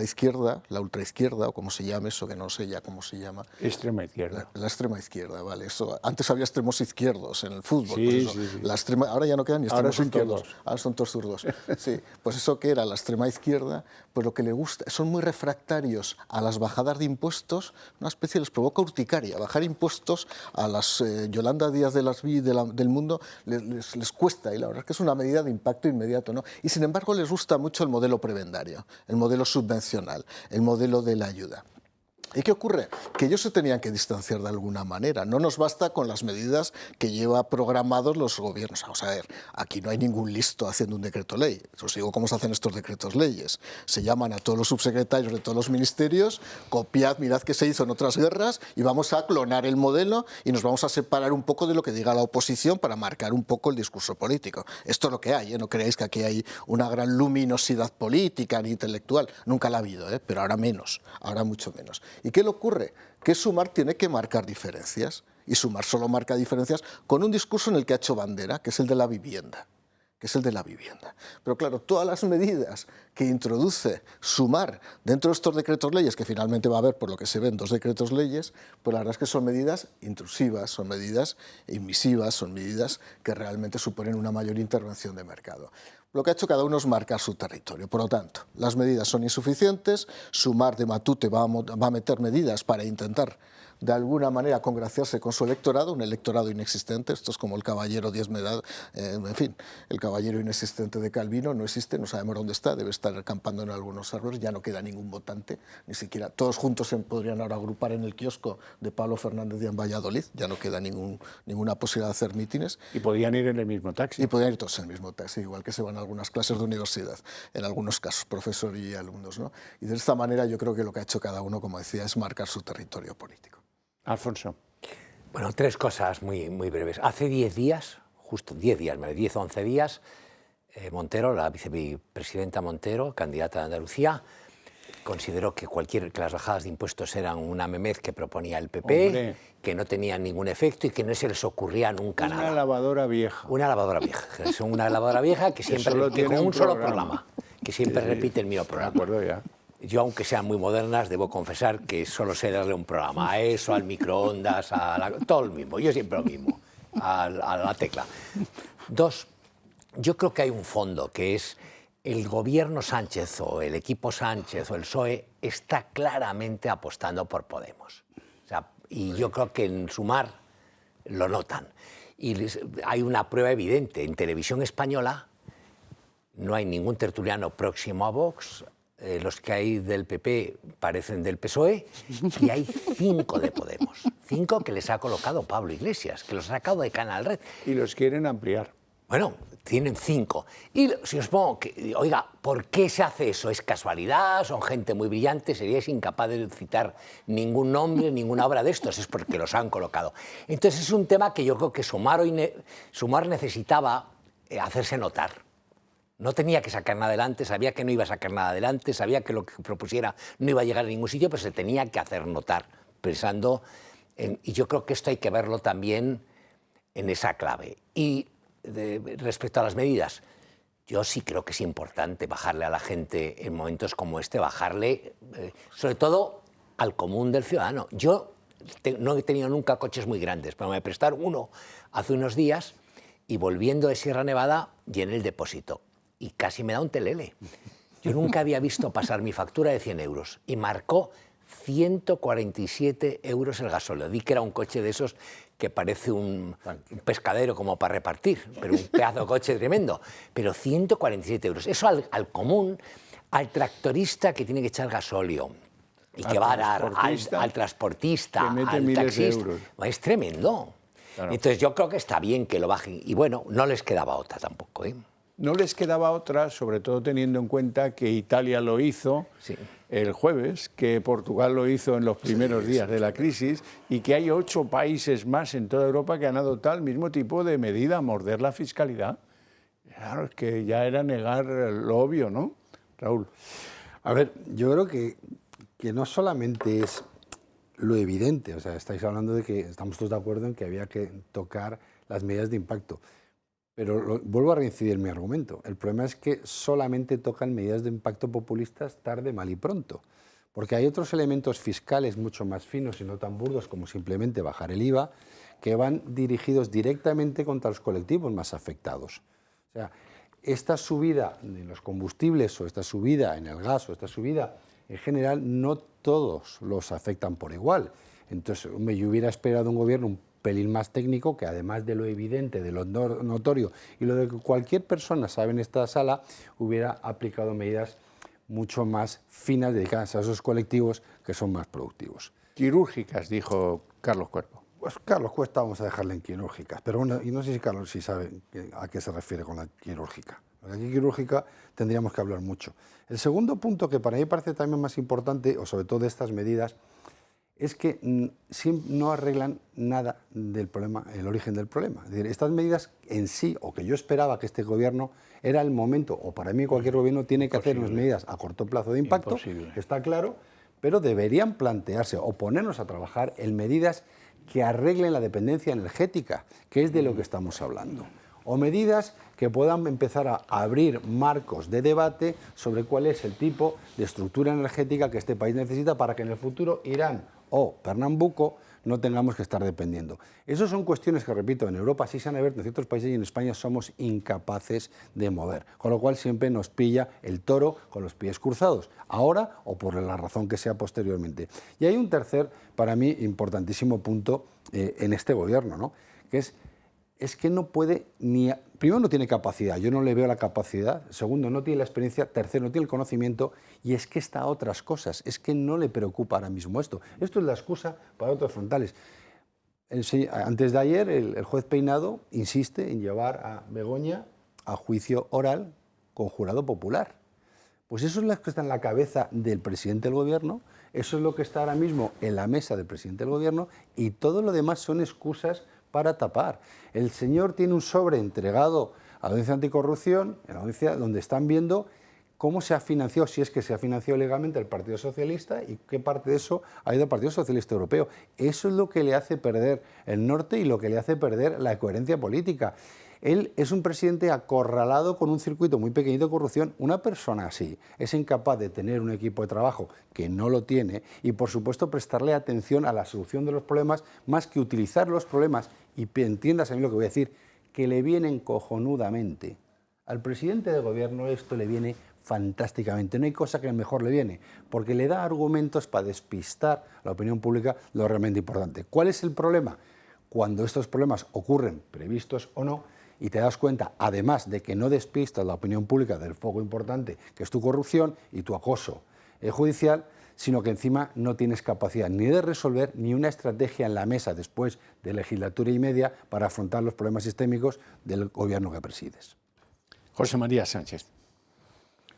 la ultraizquierda, o como se llame eso, que no sé ya cómo se llama. Extrema izquierda. La extrema izquierda, vale. Eso, antes había extremos izquierdos en el fútbol. Sí, pues eso, sí, sí. La extrema, ahora ya no quedan ni extremos izquierdos. zurdos. Ahora son todos zurdos. Sí, pues eso que era la extrema izquierda, pues lo que le gusta, son muy refractarios a las bajadas de impuestos, una especie les provoca urticaria. Bajar impuestos a las Yolanda Díaz de las del mundo les cuesta, y la verdad es que es una medida de impacto inmediato, ¿no? Y sin embargo les gusta mucho el modelo prebendario, el modelo subvencional, el modelo de la ayuda. ¿Y qué ocurre? Que ellos se tenían que distanciar de alguna manera. No nos basta con las medidas que lleva programados los gobiernos. Vamos a ver, aquí no hay ningún listo haciendo un decreto ley. Os digo cómo se hacen estos decretos leyes. Se llaman a todos los subsecretarios de todos los ministerios, copiad, mirad qué se hizo en otras guerras y vamos a clonar el modelo y nos vamos a separar un poco de lo que diga la oposición para marcar un poco el discurso político. Esto es lo que hay, ¿eh? No creáis que aquí hay una gran luminosidad política ni intelectual. Nunca la ha habido, ¿eh? Pero ahora menos, ahora mucho menos. ¿Y qué le ocurre? Que Sumar tiene que marcar diferencias, y Sumar solo marca diferencias con un discurso en el que ha hecho bandera, que es el de la vivienda. Pero claro, todas las medidas que introduce Sumar dentro de estos decretos leyes, que finalmente va a haber, por lo que se ven, 2 decretos leyes, pues la verdad es que son medidas intrusivas, son medidas inmisivas, son medidas que realmente suponen una mayor intervención de mercado. Lo que ha hecho cada uno es marcar su territorio. Por lo tanto, las medidas son insuficientes. Sumar de Matute va a meter medidas para intentar, de alguna manera, congraciarse con su electorado, un electorado inexistente. Esto es como el caballero Diezmedad, en fin, el caballero inexistente de Calvino no existe, no sabemos dónde está, debe estar acampando en algunos árboles, ya no queda ningún votante, ni siquiera. Todos juntos se podrían ahora agrupar en el kiosco de Pablo Fernández en Valladolid, ya no queda ninguna posibilidad de hacer mítines. Y podían ir en el mismo taxi. Y podían ir todos en el mismo taxi, igual que se van a algunas clases de universidad, en algunos casos, profesor y alumnos, ¿no? Y de esta manera yo creo que lo que ha hecho cada uno, como decía, es marcar su territorio político. Alfonso. Bueno, 3 cosas muy breves. Hace 10 días, justo 10 días, 10 o 11 días, Montero, la vicepresidenta Montero, candidata de Andalucía, consideró que las bajadas de impuestos eran una memez que proponía el PP, Hombre, que no tenían ningún efecto y que no se les ocurría nunca nada. una lavadora vieja. Una lavadora vieja. Es una lavadora vieja que siempre solo repite tiene con un un solo programa. que siempre Sí, repite el mismo de programa. acuerdo ya. Yo, aunque sean muy modernas, debo confesar que solo sé darle un programa a eso, al microondas, todo lo mismo. Yo siempre lo mismo, a la tecla. 2, yo creo que hay un fondo, que es el gobierno Sánchez o el equipo Sánchez o el PSOE está claramente apostando por Podemos. O sea, y yo creo que en Sumar lo notan. Y hay una prueba evidente. En Televisión Española no hay ningún tertuliano próximo a Vox. Los que hay del PP parecen del PSOE y hay 5 de Podemos. 5 que les ha colocado Pablo Iglesias, que los ha sacado de Canal Red. Y los quieren ampliar. Bueno, tienen 5. Y si os pongo que, oiga, ¿por qué se hace eso? ¿Es casualidad? ¿Son gente muy brillante? ¿Seríais incapaz de citar ningún nombre, ninguna obra de estos? Es porque los han colocado. Entonces es un tema que yo creo que Sumar necesitaba hacerse notar. No tenía que sacar nada adelante, sabía que no iba a sacar nada adelante, sabía que lo que propusiera no iba a llegar a ningún sitio, pero se tenía que hacer notar, pensando y yo creo que esto hay que verlo también en esa clave. Y respecto a las medidas, yo sí creo que es importante bajarle a la gente en momentos como este, bajarle sobre todo al común del ciudadano. Yo no he tenido nunca coches muy grandes, pero me prestaron uno hace unos días y volviendo de Sierra Nevada llené el depósito y casi me da un telele. Yo nunca había visto pasar mi factura de 100 euros y marcó 147 euros el gasóleo. Vi que era un coche de esos que parece un pescadero como para repartir, pero un pedazo de coche tremendo. Pero 147 euros. Eso al común, al tractorista que tiene que echar gasóleo y que va a dar al transportista, que mete al miles de taxista. euros. Es tremendo. Claro. Entonces yo creo que está bien que lo bajen. Y bueno, no les quedaba otra tampoco, ¿eh? No les quedaba otra, sobre todo teniendo en cuenta que Italia lo hizo el jueves, que Portugal lo hizo en los primeros días de la crisis y que hay 8 países más en toda Europa que han adoptado el mismo tipo de medida, morder la fiscalidad. Claro, es que ya era negar lo obvio, ¿no, Raúl? A ver, yo creo que no solamente es lo evidente, o sea, estáis hablando de que estamos todos de acuerdo en que había que tocar las medidas de impacto. Pero vuelvo a reincidir en mi argumento. El problema es que solamente tocan medidas de impacto populistas tarde, mal y pronto. Porque hay otros elementos fiscales mucho más finos y no tan burdos como simplemente bajar el IVA, que van dirigidos directamente contra los colectivos más afectados. O sea, esta subida en los combustibles o esta subida en el gas o esta subida en general, no todos los afectan por igual. Entonces, yo hubiera esperado un gobierno un pelín más técnico, que además de lo evidente, de lo notorio y lo de que cualquier persona sabe en esta sala, hubiera aplicado medidas mucho más finas dedicadas a esos colectivos que son más productivos. Quirúrgicas, dijo Carlos Cuervo. Pues Carlos Cuesta vamos a dejarle en quirúrgicas, pero bueno, y no sé si Carlos sí sabe a qué se refiere con la quirúrgica. Aquí quirúrgica tendríamos que hablar mucho. El segundo punto que para mí parece también más importante, o sobre todo de estas medidas, es que no arreglan nada del problema, el origen del problema. Es decir, estas medidas en sí, o que yo esperaba que este gobierno, era el momento, o para mí cualquier gobierno tiene que hacer unas medidas a corto plazo de impacto, está claro, pero deberían plantearse o ponernos a trabajar en medidas que arreglen la dependencia energética, que es de lo que estamos hablando. O medidas que puedan empezar a abrir marcos de debate sobre cuál es el tipo de estructura energética que este país necesita para que en el futuro Irán o Pernambuco no tengamos que estar dependiendo. Esas son cuestiones que, repito, en Europa sí se han abierto, en ciertos países y en España somos incapaces de mover, con lo cual siempre nos pilla el toro con los pies cruzados, ahora o por la razón que sea posteriormente. Y hay un tercer, para mí, importantísimo punto en este gobierno, ¿no? Que es que no puede primero no tiene capacidad, yo no le veo la capacidad, segundo no tiene la experiencia, tercero no tiene el conocimiento y es que está a otras cosas, es que no le preocupa ahora mismo esto. Esto es la excusa para otros frontales. Antes de ayer el juez Peinado insiste en llevar a Begoña a juicio oral con jurado popular. Pues eso es lo que está en la cabeza del presidente del gobierno, eso es lo que está ahora mismo en la mesa del presidente del gobierno y todo lo demás son excusas para tapar. El señor tiene un sobre entregado a la Audiencia Anticorrupción, en la audiencia donde están viendo cómo se ha financiado, si es que se ha financiado legalmente el Partido Socialista y qué parte de eso ha ido al Partido Socialista Europeo. Eso es lo que le hace perder el norte y lo que le hace perder la coherencia política. Él es un presidente acorralado con un circuito muy pequeñito de corrupción. Una persona así es incapaz de tener un equipo de trabajo que no lo tiene y, por supuesto, prestarle atención a la solución de los problemas más que utilizar los problemas, y entiendas a mí lo que voy a decir, que le vienen cojonudamente. Al presidente de gobierno esto le viene fantásticamente, no hay cosa que mejor le viene, porque le da argumentos para despistar a la opinión pública lo realmente importante. ¿Cuál es el problema? Cuando estos problemas ocurren, previstos o no, y te das cuenta, además de que no despistas la opinión pública del foco importante, que es tu corrupción y tu acoso judicial, sino que encima no tienes capacidad ni de resolver ni una estrategia en la mesa después de legislatura y media para afrontar los problemas sistémicos del gobierno que presides. José María Sánchez.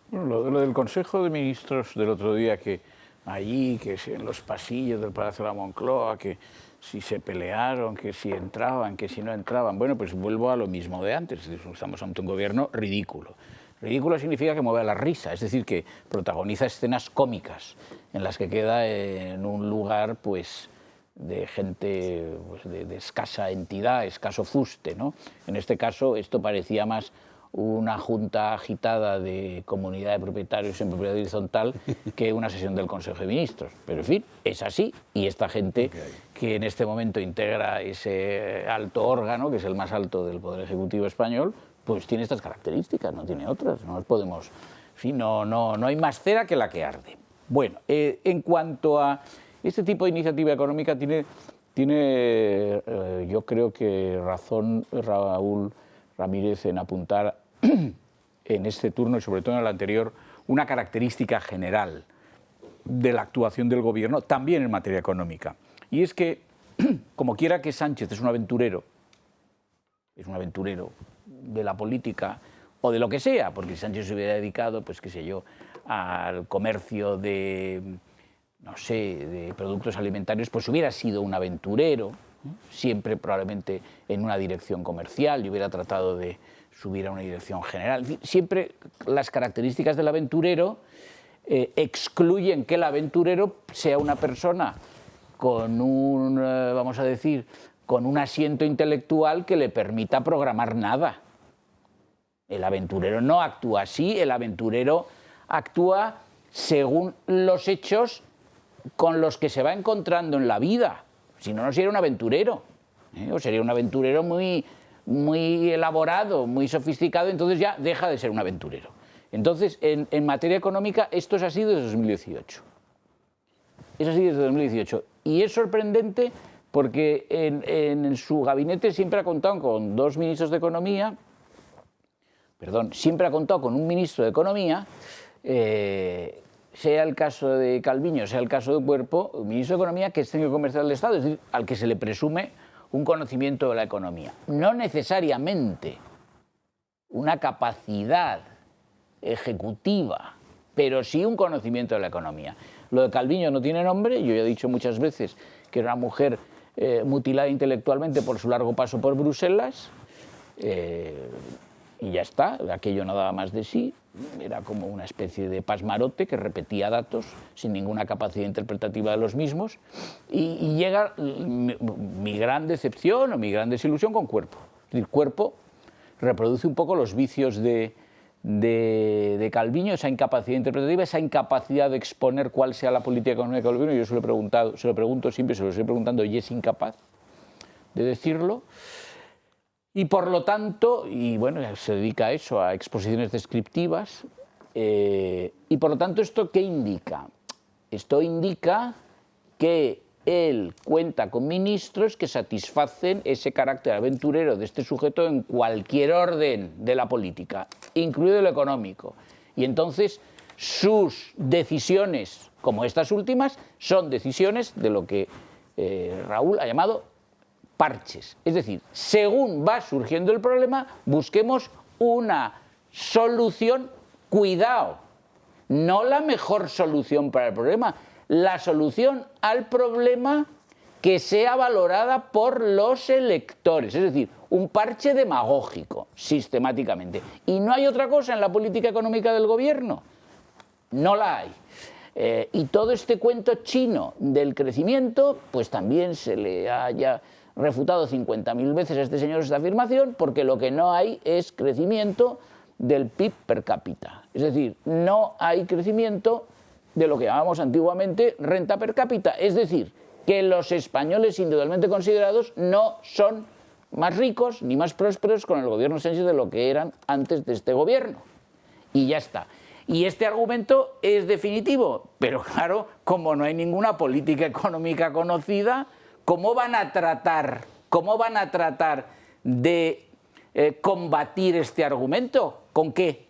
Bueno, lo del Consejo de Ministros del otro día, que allí, que en los pasillos del Palacio de la Moncloa, que si se pelearon, que si entraban, que si no entraban. Bueno, pues vuelvo a lo mismo de antes. Estamos ante un gobierno ridículo. Ridículo significa que mueve a la risa, es decir, que protagoniza escenas cómicas en las que queda en un lugar pues de gente pues, de escasa entidad, escaso fuste, ¿no? En este caso esto parecía más una junta agitada de comunidad de propietarios en propiedad horizontal que una sesión del Consejo de Ministros. Pero en fin, es así, y esta gente que en este momento integra ese alto órgano, que es el más alto del Poder Ejecutivo español, pues tiene estas características, no tiene otras. No nos podemos, en fin, no hay más cera que la que arde. Bueno, en cuanto a este tipo de iniciativa económica, tiene yo creo que razón Raúl Ramírez en apuntar en este turno y sobre todo en el anterior una característica general de la actuación del gobierno también en materia económica, y es que como quiera que Sánchez es un aventurero de la política o de lo que sea, porque si Sánchez se hubiera dedicado, pues qué sé yo, al comercio de, no sé, de productos alimentarios, pues hubiera sido un aventurero, siempre probablemente en una dirección comercial, y hubiera tratado de subir a una dirección general. En fin, siempre las características del aventurero excluyen que el aventurero sea una persona con un, vamos a decir, con un asiento intelectual que le permita programar nada. El aventurero no actúa así, el aventurero actúa según los hechos con los que se va encontrando en la vida. Si no, no sería un aventurero, o sería un aventurero muy elaborado, muy sofisticado, entonces ya deja de ser un aventurero. Entonces, en materia económica, esto es así desde 2018. Es así desde 2018. Y es sorprendente porque en su gabinete siempre ha contado con dos ministros de Economía, siempre ha contado con un ministro de Economía, sea el caso de Calviño, sea el caso de Cuerpo, un ministro de Economía que es técnico comercial del Estado, es decir, al que se le presume un conocimiento de la economía. No necesariamente una capacidad ejecutiva, pero sí un conocimiento de la economía. Lo de Calviño no tiene nombre, yo ya he dicho muchas veces que era una mujer mutilada intelectualmente por su largo paso por Bruselas, y ya está, aquello no daba más de sí, era como una especie de pasmarote que repetía datos sin ninguna capacidad interpretativa de los mismos, y llega mi gran decepción o mi gran desilusión con Cuerpo. Es decir, Cuerpo reproduce un poco los vicios de Calviño, esa incapacidad interpretativa, esa incapacidad de exponer cuál sea la política económica del gobierno. Yo se lo pregunto siempre, se lo estoy preguntando, y es incapaz de decirlo. Y por lo tanto, y bueno, se dedica a eso, a exposiciones descriptivas, y por lo tanto, ¿esto qué indica? Esto indica que él cuenta con ministros que satisfacen ese carácter aventurero de este sujeto en cualquier orden de la política, incluido lo económico. Y entonces sus decisiones, como estas últimas, son decisiones de lo que Raúl ha llamado parches. Es decir, según va surgiendo el problema, busquemos una solución, cuidado, no la mejor solución para el problema, la solución al problema que sea valorada por los electores, es decir, un parche demagógico, sistemáticamente. Y no hay otra cosa en la política económica del gobierno, no la hay. Y todo este cuento chino del crecimiento, pues también se le haya refutado 50.000 veces a este señor esta afirmación, porque lo que no hay es crecimiento del PIB per cápita. Es decir, no hay crecimiento de lo que llamábamos antiguamente renta per cápita. Es decir, que los españoles individualmente considerados no son más ricos ni más prósperos con el gobierno Sánchez de lo que eran antes de este gobierno. Y ya está. Y este argumento es definitivo, pero claro, como no hay ninguna política económica conocida, ¿cómo van a tratar de combatir este argumento? ¿Con qué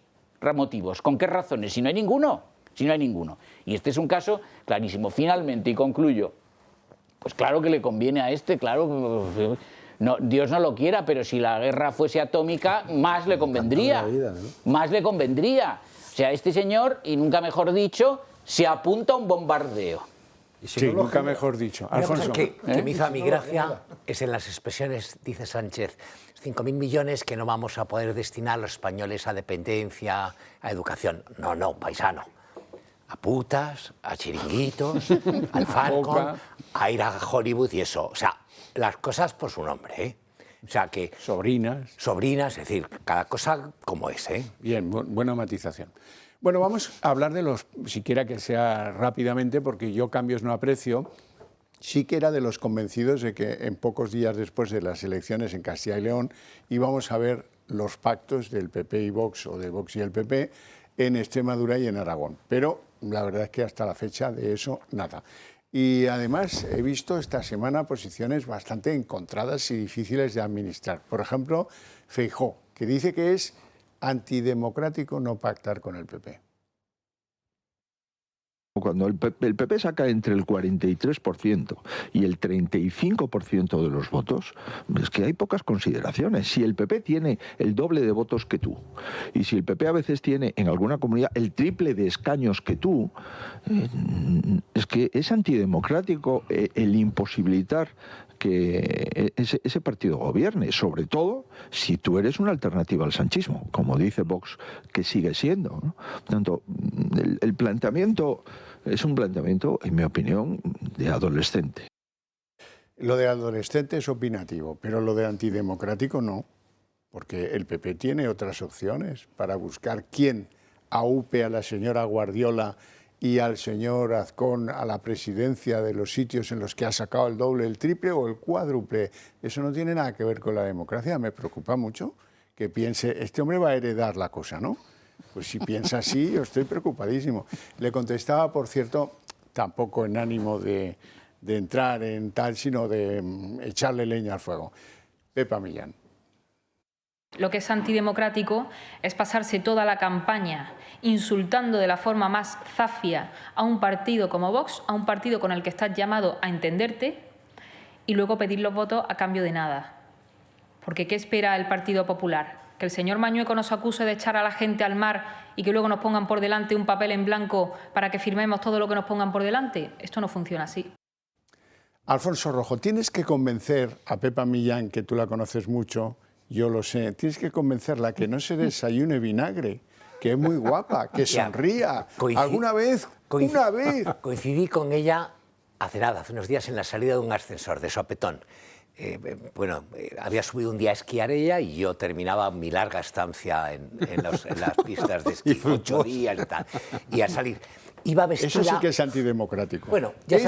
motivos? ¿Con qué razones? Si no hay ninguno. Y este es un caso clarísimo. Finalmente, y concluyo, pues claro que le conviene a este, claro, no, Dios no lo quiera, pero si la guerra fuese atómica, más le convendría. Más le convendría. O sea, este señor, y nunca mejor dicho, se apunta a un bombardeo. Sí, nunca mejor dicho. Alfonso. Que me hizo a mi gracia es en las expresiones, dice Sánchez, 5.000 millones que no vamos a poder destinar los españoles a dependencia, a educación. No, paisano. A putas, a chiringuitos, al Falcon, a ir a Hollywood y eso. O sea, las cosas por su nombre, ¿eh? O sea que... Sobrinas. Sobrinas, es decir, cada cosa como es, ¿eh? Bien, buena matización. Bueno, vamos a hablar de los, siquiera que sea rápidamente, porque yo cambios no aprecio. Sí que era de los convencidos de que en pocos días después de las elecciones en Castilla y León íbamos a ver los pactos del PP y Vox, o de Vox y el PP, en Extremadura y en Aragón. Pero la verdad es que hasta la fecha de eso nada. Y además he visto esta semana posiciones bastante encontradas y difíciles de administrar. Por ejemplo, Feijóo, que dice que es antidemocrático no pactar con el PP. Cuando el PP saca entre el 43% y el 35% de los votos, es que hay pocas consideraciones. Si el PP tiene el doble de votos que tú, y si el PP a veces tiene en alguna comunidad el triple de escaños que tú, es que es antidemocrático el imposibilitar que ese partido gobierne, sobre todo si tú eres una alternativa al sanchismo, como dice Vox que sigue siendo, ¿no? Por tanto, el planteamiento es un planteamiento, en mi opinión, de adolescente. Lo de adolescente es opinativo, pero lo de antidemocrático no, porque el PP tiene otras opciones para buscar quién aupe a la señora Guardiola y al señor Azcón a la presidencia de los sitios en los que ha sacado el doble, el triple o el cuádruple. Eso no tiene nada que ver con la democracia. Me preocupa mucho que piense, este hombre va a heredar la cosa, ¿no? Pues si piensa así, yo estoy preocupadísimo. Le contestaba, por cierto, tampoco en ánimo de entrar en tal, sino de echarle leña al fuego. Pepa Millán. Lo que es antidemocrático es pasarse toda la campaña insultando de la forma más zafia a un partido como Vox, a un partido con el que estás llamado a entenderte, y luego pedir los votos a cambio de nada. Porque ¿qué espera el Partido Popular? ¿Que el señor Mañueco nos acuse de echar a la gente al mar y que luego nos pongan por delante un papel en blanco para que firmemos todo lo que nos pongan por delante? Esto no funciona así. Alfonso Rojo, tienes que convencer a Pepa Millán, que tú la conoces mucho, yo lo sé, tienes que convencerla que no se desayune vinagre, que es muy guapa, que sonría. ¿Alguna vez? Una vez. Coincidí con ella hace nada, hace unos días en la salida de un ascensor de Sopetón. Había subido un día a esquiar ella y yo terminaba mi larga estancia en las pistas de esquí, 8 días y tal. Y al salir, iba vestida... Eso sí que es antidemocrático. Bueno, ya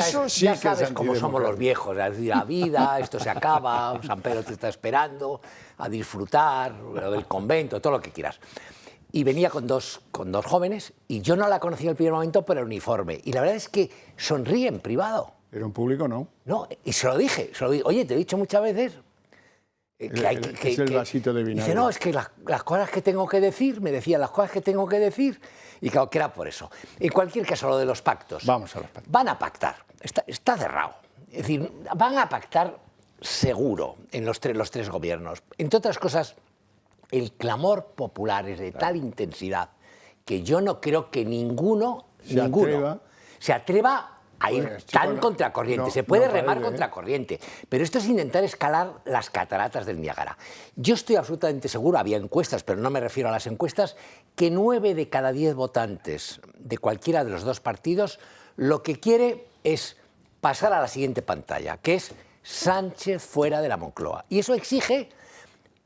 sabes cómo somos los viejos, la vida, esto se acaba, San Pedro te está esperando, a disfrutar, lo del convento, todo lo que quieras. Y venía con dos jóvenes y yo no la conocía al primer momento por el uniforme. Y la verdad es que sonríe en privado. Pero en público no. No, y se lo dije. Oye, te he dicho muchas veces que hay que... Es el vasito de vinagre. Dice, no, es que las cosas que tengo que decir, me decía las cosas que tengo que decir, y claro, que era por eso. En cualquier caso, lo de los pactos. Vamos a los pactos. Van a pactar, está cerrado. Es decir, van a pactar seguro en los tres gobiernos. Entre otras cosas, el clamor popular es de tal intensidad que yo no creo que ninguno se atreva a ir tan contracorriente. No, se puede no remar contracorriente, pero esto es intentar escalar las cataratas del Niágara. Yo estoy absolutamente seguro, había encuestas, pero no me refiero a las encuestas, que 9 de cada 10 votantes de cualquiera de los dos partidos lo que quiere es pasar a la siguiente pantalla, que es Sánchez fuera de la Moncloa. Y eso exige,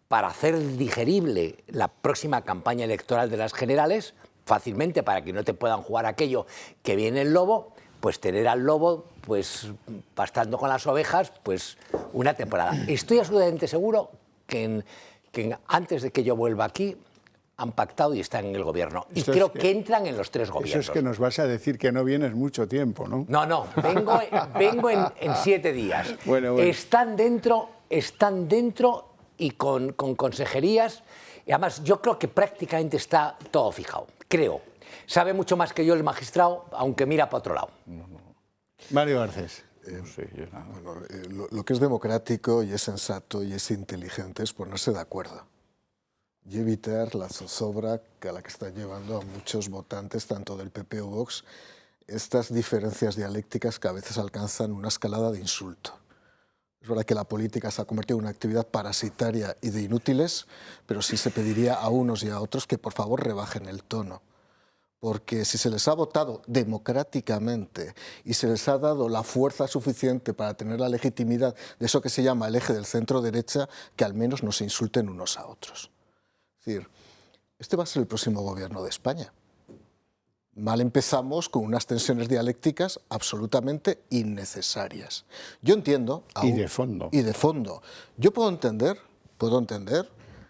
para hacer digerible la próxima campaña electoral de las generales, fácilmente para que no te puedan jugar aquello que viene el lobo, pues tener al lobo pues pastando con las ovejas pues una temporada. Estoy absolutamente seguro que antes de que yo vuelva aquí han pactado y están en el gobierno. Y creo que entran en los tres gobiernos. Eso es que nos vas a decir que no vienes mucho tiempo, ¿no? No, vengo en 7 días. Bueno. Están dentro y con consejerías. Y además yo creo que prácticamente está todo fijado. Creo. Sabe mucho más que yo el magistrado, aunque mira para otro lado. Mario Garcés. Lo que es democrático y es sensato y es inteligente es ponerse de acuerdo y evitar la zozobra a la que están llevando a muchos votantes, tanto del PP o Vox, estas diferencias dialécticas que a veces alcanzan una escalada de insulto. Es verdad que la política se ha convertido en una actividad parasitaria y de inútiles, pero sí se pediría a unos y a otros que por favor rebajen el tono, porque si se les ha votado democráticamente y se les ha dado la fuerza suficiente para tener la legitimidad de eso que se llama el eje del centro-derecha, que al menos no se insulten unos a otros. Es decir, este va a ser el próximo gobierno de España. Mal empezamos con unas tensiones dialécticas absolutamente innecesarias. Yo entiendo... Y de fondo. Y de fondo. Yo puedo entender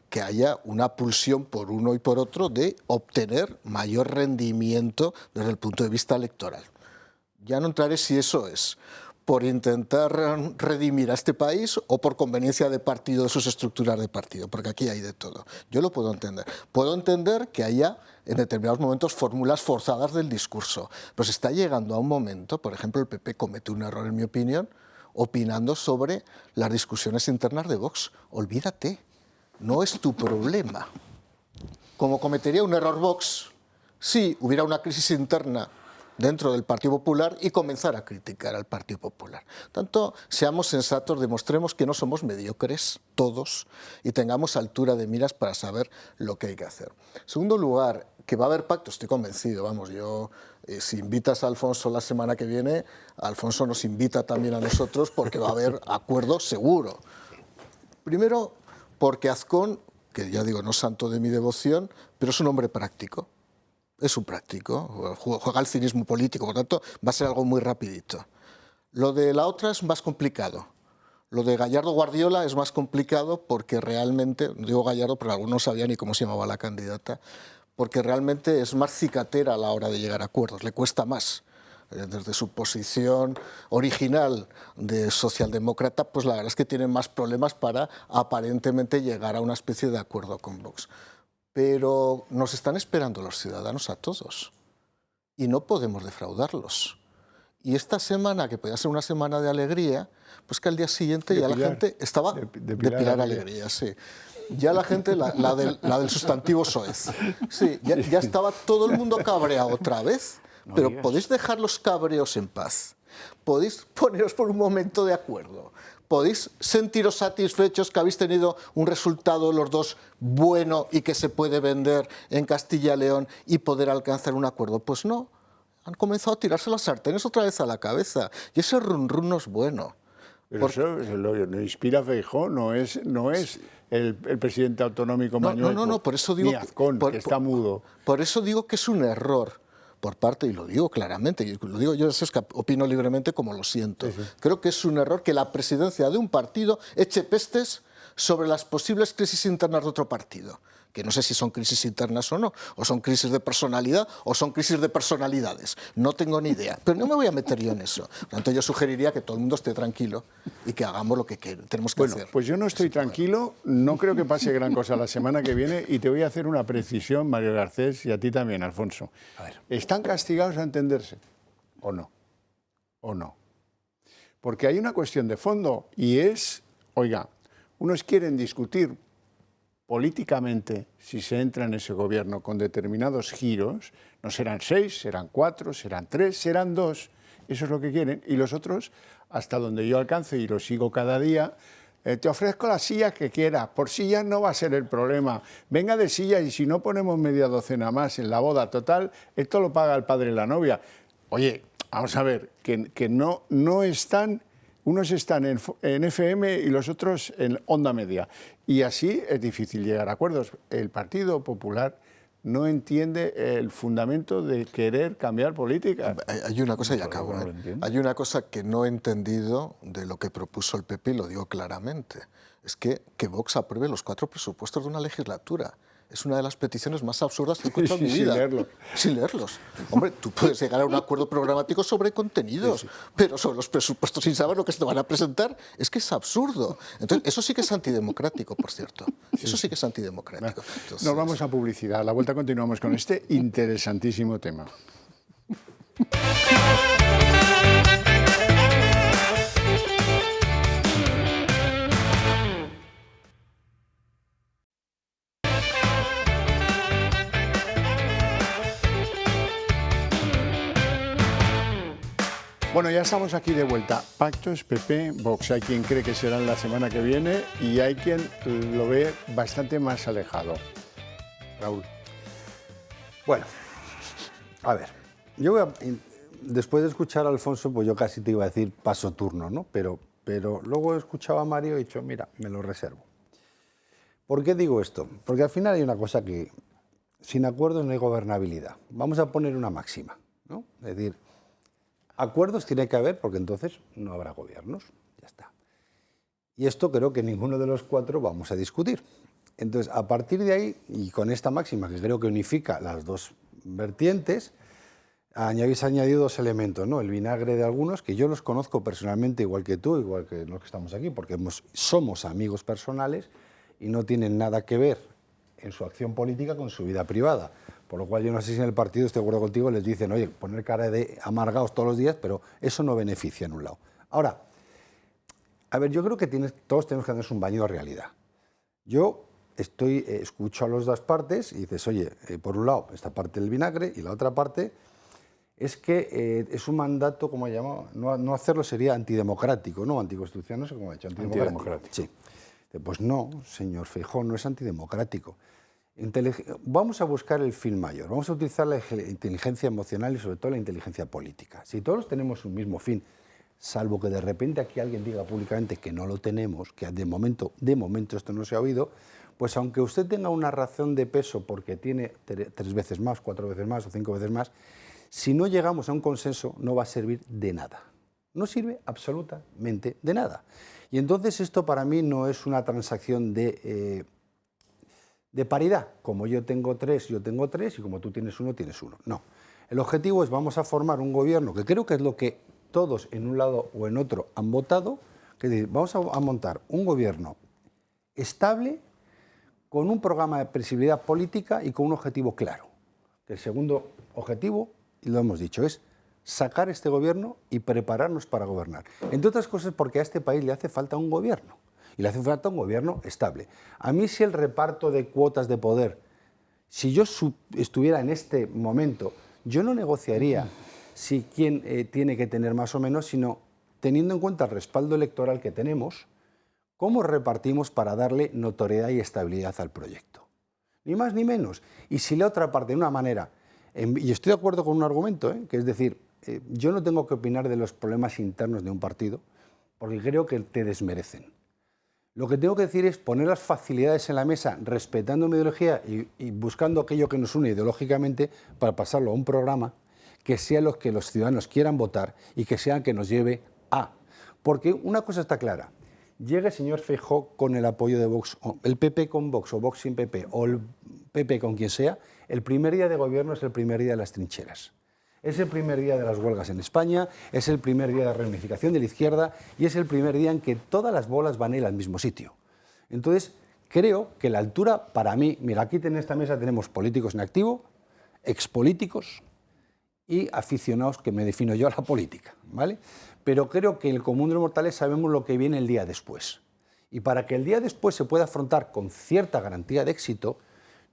que haya una pulsión por uno y por otro de obtener mayor rendimiento desde el punto de vista electoral. Ya no entraré si eso es por intentar redimir a este país o por conveniencia de partido, de sus estructuras de partido, porque aquí hay de todo. Yo lo puedo entender. Puedo entender que haya en determinados momentos fórmulas forzadas del discurso, pero se está llegando a un momento, por ejemplo, el PP comete un error, en mi opinión, opinando sobre las discusiones internas de Vox. Olvídate, no es tu problema. Como cometería un error Vox si hubiera una crisis interna dentro del Partido Popular y comenzar a criticar al Partido Popular. Tanto, seamos sensatos, demostremos que no somos mediocres todos y tengamos altura de miras para saber lo que hay que hacer. En segundo lugar, que va a haber pacto, estoy convencido, vamos, yo... si invitas a Alfonso la semana que viene, Alfonso nos invita también a nosotros porque va a haber acuerdo seguro. Primero, porque Azcón, que ya digo, no es santo de mi devoción, pero es un hombre práctico. Es un práctico, juega al cinismo político, por tanto va a ser algo muy rapidito. Lo de la otra es más complicado. Lo de Gallardo-Guardiola es más complicado porque realmente, no digo Gallardo, pero algunos no sabían ni cómo se llamaba la candidata, porque realmente es más cicatera a la hora de llegar a acuerdos, le cuesta más. Desde su posición original de socialdemócrata, pues la verdad es que tiene más problemas para aparentemente llegar a una especie de acuerdo con Vox. Pero nos están esperando los ciudadanos a todos y no podemos defraudarlos. Y esta semana, que podía ser una semana de alegría, pues que al día siguiente ya la gente estaba de Pilar Alegría, sí. Ya la gente, la del sustantivo soez. Sí, ya estaba todo el mundo cabreado otra vez. Pero podéis dejar los cabreos en paz. Podéis poneros por un momento de acuerdo. ¿Podéis sentiros satisfechos que habéis tenido un resultado los dos bueno y que se puede vender en Castilla y León y poder alcanzar un acuerdo? Pues no, han comenzado a tirarse las sartenes otra vez a la cabeza y ese run run no es bueno. Pero eso lo inspira Feijóo, no es el presidente autonómico Mañueco, no, por eso digo ni Azcón, que está mudo. Por eso digo que es un error. Por parte, y lo digo claramente, y lo digo yo, es que opino libremente como lo siento. Sí. Creo que es un error que la presidencia de un partido eche pestes sobre las posibles crisis internas de otro partido, que no sé si son crisis internas o no, o son crisis de personalidad, o son crisis de personalidades. No tengo ni idea, pero no me voy a meter yo en eso. Por lo tanto, yo sugeriría que todo el mundo esté tranquilo y que hagamos lo que tenemos que hacer. Bueno, pues yo no estoy tranquilo, no creo que pase gran cosa la semana que viene y te voy a hacer una precisión, Mario Garcés, y a ti también, Alfonso. A ver. ¿Están castigados a entenderse o no? ¿O no? Porque hay una cuestión de fondo y es, oiga, unos quieren discutir políticamente, si se entra en ese gobierno con determinados giros, no serán 6, serán 4, serán 3, serán 2, eso es lo que quieren, y los otros, hasta donde yo alcance y lo sigo cada día, te ofrezco las sillas que quieras, por sillas no va a ser el problema, venga de sillas y si no ponemos media docena más en la boda total, esto lo paga el padre de la novia. Oye, vamos a ver, que no están... Unos están en FM y los otros en onda media. Y así es difícil llegar a acuerdos. El Partido Popular no entiende el fundamento de querer cambiar política. Hay una cosa, y acabo, hay una cosa que no he entendido de lo que propuso el PP, y lo digo claramente, es que Vox apruebe los 4 presupuestos de una legislatura. Es una de las peticiones más absurdas que he escuchado en mi vida. Sin leerlos. Hombre, tú puedes llegar a un acuerdo programático sobre contenidos, pero sobre los presupuestos sin saber lo que se te van a presentar, es que es absurdo. Entonces, eso sí que es antidemocrático, por cierto. Eso sí que es antidemocrático. Entonces, nos vamos a publicidad. A la vuelta continuamos con este interesantísimo tema. Bueno, ya estamos aquí de vuelta. Pactos, PP, Vox. Hay quien cree que serán la semana que viene y hay quien lo ve bastante más alejado. Raúl. Bueno, A ver, después de escuchar a Alfonso, pues yo casi te iba a decir paso turno, ¿no? Pero luego he escuchado a Mario y he dicho, mira, me lo reservo. ¿Por qué digo esto? Porque al final hay una cosa que, sin acuerdos no hay gobernabilidad. Vamos a poner una máxima, ¿no? Es decir, acuerdos tiene que haber porque entonces no habrá gobiernos, ya está. Y esto creo que ninguno de los cuatro vamos a discutir. Entonces, a partir de ahí, y con esta máxima que creo que unifica las dos vertientes, habéis añadido dos elementos, ¿no? El vinagre de algunos, que yo los conozco personalmente igual que tú, igual que los que estamos aquí, porque somos amigos personales y no tienen nada que ver en su acción política con su vida privada. Por lo cual yo no sé si en el partido, estoy de acuerdo contigo, les dicen, oye, poner cara de amargados todos los días, pero eso no beneficia en un lado. Ahora, a ver, yo creo que todos tenemos que hacernos un baño de realidad. Yo escucho a las dos partes y dices, oye, por un lado, esta parte del vinagre y la otra parte es que es un mandato, como he llamado, no hacerlo sería antidemocrático, ¿no? Anticonstitucional, no sé cómo he dicho, antidemocrático. Sí. Pues no, señor Feijóo, no es antidemocrático. Vamos a buscar el fin mayor, vamos a utilizar la inteligencia emocional y sobre todo la inteligencia política. Si todos tenemos un mismo fin, salvo que de repente aquí alguien diga públicamente que no lo tenemos, que de momento esto no se ha oído, pues aunque usted tenga una razón de peso porque tiene 3 veces más, 4 veces más o 5 veces más, si no llegamos a un consenso no va a servir de nada. No sirve absolutamente de nada. Y entonces esto para mí no es una transacción de paridad. Como yo tengo 3 y como tú tienes 1, tienes 1. No. El objetivo es vamos a formar un gobierno, que creo que es lo que todos en un lado o en otro han votado, que es decir, vamos a montar un gobierno estable, con un programa de previsibilidad política y con un objetivo claro. El segundo objetivo, y lo hemos dicho, es sacar este gobierno y prepararnos para gobernar. Entre otras cosas porque a este país le hace falta un gobierno, y le hace falta un gobierno estable. A mí si el reparto de cuotas de poder, si yo estuviera en este momento, yo no negociaría si quién tiene que tener más o menos, sino teniendo en cuenta el respaldo electoral que tenemos, cómo repartimos para darle notoriedad y estabilidad al proyecto. Ni más ni menos. Y si la otra parte de una manera, y estoy de acuerdo con un argumento, que es decir, yo no tengo que opinar de los problemas internos de un partido, porque creo que te desmerecen. Lo que tengo que decir es poner las facilidades en la mesa, respetando mi ideología y buscando aquello que nos une ideológicamente para pasarlo a un programa que sea lo que los ciudadanos quieran votar y que sea el que nos lleve a. Porque una cosa está clara, llegue el señor Feijóo con el apoyo de Vox, o el PP con Vox, o Vox sin PP, o el PP con quien sea, el primer día de gobierno es el primer día de las trincheras. Es el primer día de las huelgas en España, es el primer día de la reunificación de la izquierda y es el primer día en que todas las bolas van a ir al mismo sitio. Entonces, creo que la altura, para mí, mira, aquí en esta mesa tenemos políticos en activo, expolíticos y aficionados, que me defino yo a la política, ¿vale? Pero creo que el común de los mortales sabemos lo que viene el día después. Y para que el día después se pueda afrontar con cierta garantía de éxito,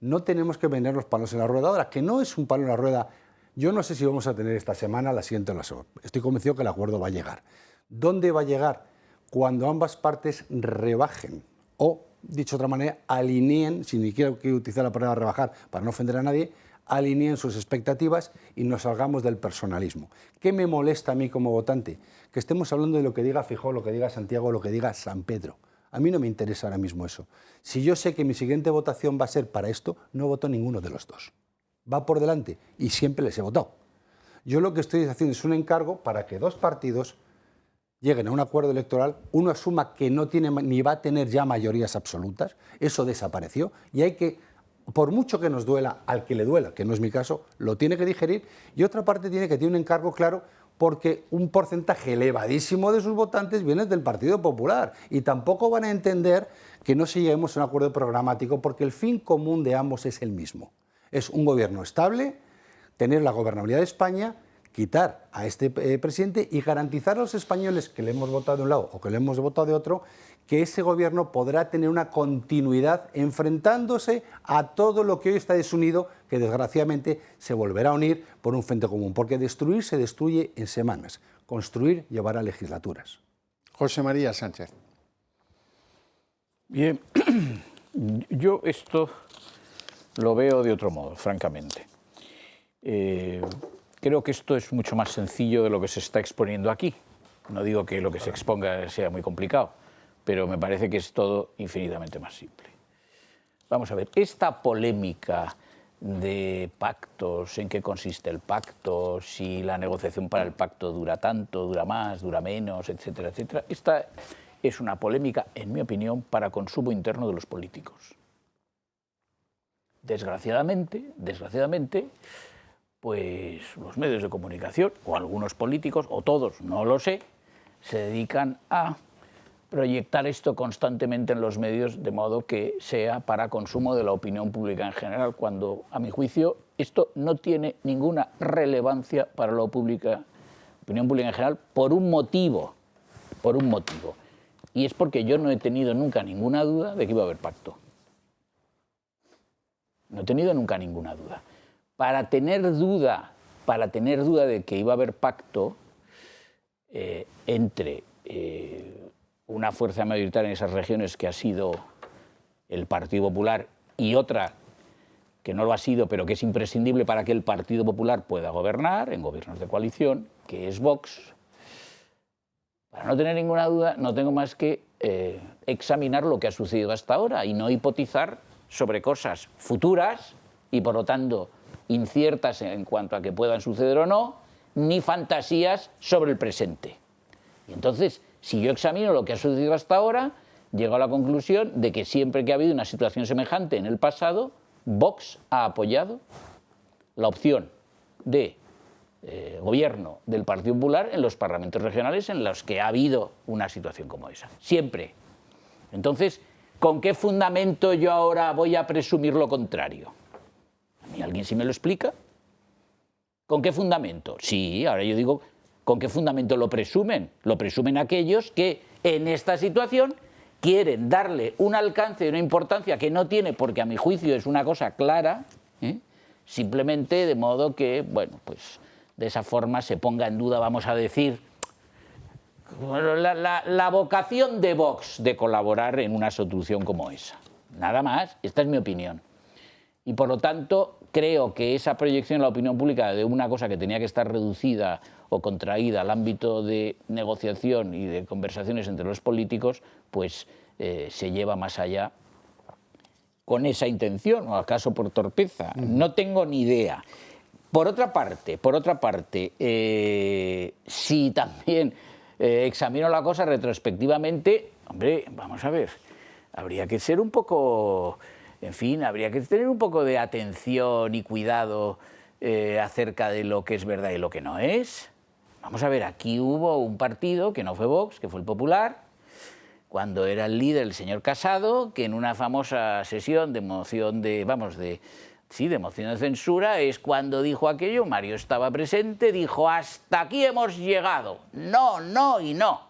no tenemos que vender los palos en la rueda. Ahora, que no es un palo en la rueda, yo no sé si vamos a tener esta semana, la siguiente o la semana. Estoy convencido que el acuerdo va a llegar. ¿Dónde va a llegar? Cuando ambas partes rebajen o, dicho de otra manera, alineen, si ni quiero utilizar la palabra rebajar para no ofender a nadie, alineen sus expectativas y nos salgamos del personalismo. ¿Qué me molesta a mí como votante? Que estemos hablando de lo que diga Feijóo, lo que diga Santiago, lo que diga San Pedro. A mí no me interesa ahora mismo eso. Si yo sé que mi siguiente votación va a ser para esto, no voto ninguno de los dos. Va por delante y siempre les he votado. Yo lo que estoy haciendo es un encargo para que dos partidos lleguen a un acuerdo electoral, uno asuma que no tiene ni va a tener ya mayorías absolutas, eso desapareció y hay que, por mucho que nos duela, al que le duela, que no es mi caso, lo tiene que digerir y otra parte tiene que tener un encargo claro porque un porcentaje elevadísimo de sus votantes viene del Partido Popular y tampoco van a entender que no se lleguemos a un acuerdo programático porque el fin común de ambos es el mismo. Es un gobierno estable, tener la gobernabilidad de España, quitar a este presidente y garantizar a los españoles que le hemos votado de un lado o que le hemos votado de otro, que ese gobierno podrá tener una continuidad enfrentándose a todo lo que hoy está desunido, que desgraciadamente se volverá a unir por un frente común, porque destruir se destruye en semanas, construir llevará legislaturas. José María Sánchez. Bien, yo esto lo veo de otro modo, francamente. Creo que esto es mucho más sencillo de lo que se está exponiendo aquí. No digo que lo que se exponga sea muy complicado, pero me parece que es todo infinitamente más simple. Vamos a ver, esta polémica de pactos, en qué consiste el pacto, si la negociación para el pacto dura tanto, dura más, dura menos, etcétera, etcétera. Esta es una polémica, en mi opinión, para consumo interno de los políticos. Desgraciadamente, pues los medios de comunicación, o algunos políticos, o todos, no lo sé, se dedican a proyectar esto constantemente en los medios de modo que sea para consumo de la opinión pública en general, cuando, a mi juicio, esto no tiene ninguna relevancia para la opinión pública en general por un motivo. Y es porque yo no he tenido nunca ninguna duda de que iba a haber pacto. No he tenido nunca ninguna duda. Para tener duda de que iba a haber pacto entre una fuerza mayoritaria en esas regiones que ha sido el Partido Popular y otra que no lo ha sido, pero que es imprescindible para que el Partido Popular pueda gobernar en gobiernos de coalición, que es Vox. Para no tener ninguna duda, no tengo más que examinar lo que ha sucedido hasta ahora y no hipotizar sobre cosas futuras y, por lo tanto, inciertas en cuanto a que puedan suceder o no, ni fantasías sobre el presente. Y entonces, si yo examino lo que ha sucedido hasta ahora, llego a la conclusión de que siempre que ha habido una situación semejante en el pasado, Vox ha apoyado la opción de gobierno del Partido Popular en los parlamentos regionales en los que ha habido una situación como esa. Siempre. Entonces, ¿con qué fundamento yo ahora voy a presumir lo contrario? ¿A mí alguien sí me lo explica? ¿Con qué fundamento? Sí, ahora yo digo, ¿con qué fundamento lo presumen? Lo presumen aquellos que en esta situación quieren darle un alcance y una importancia que no tiene, porque a mi juicio es una cosa clara, simplemente de modo que, bueno, pues de esa forma se ponga en duda, vamos a decir, la vocación de Vox de colaborar en una solución como esa. Nada más, esta es mi opinión. Y por lo tanto, creo que esa proyección en la opinión pública de una cosa que tenía que estar reducida o contraída al ámbito de negociación y de conversaciones entre los políticos, pues se lleva más allá con esa intención, o acaso por torpeza. No tengo ni idea. Por otra parte, si también examino la cosa retrospectivamente, hombre, vamos a ver, habría que ser un poco, en fin, habría que tener un poco de atención y cuidado acerca de lo que es verdad y lo que no es. Vamos a ver, aquí hubo un partido que no fue Vox, que fue el Popular, cuando era el líder el señor Casado, que en una famosa sesión de moción de moción de censura, es cuando dijo aquello, Mario estaba presente, dijo, hasta aquí hemos llegado, no, no y no.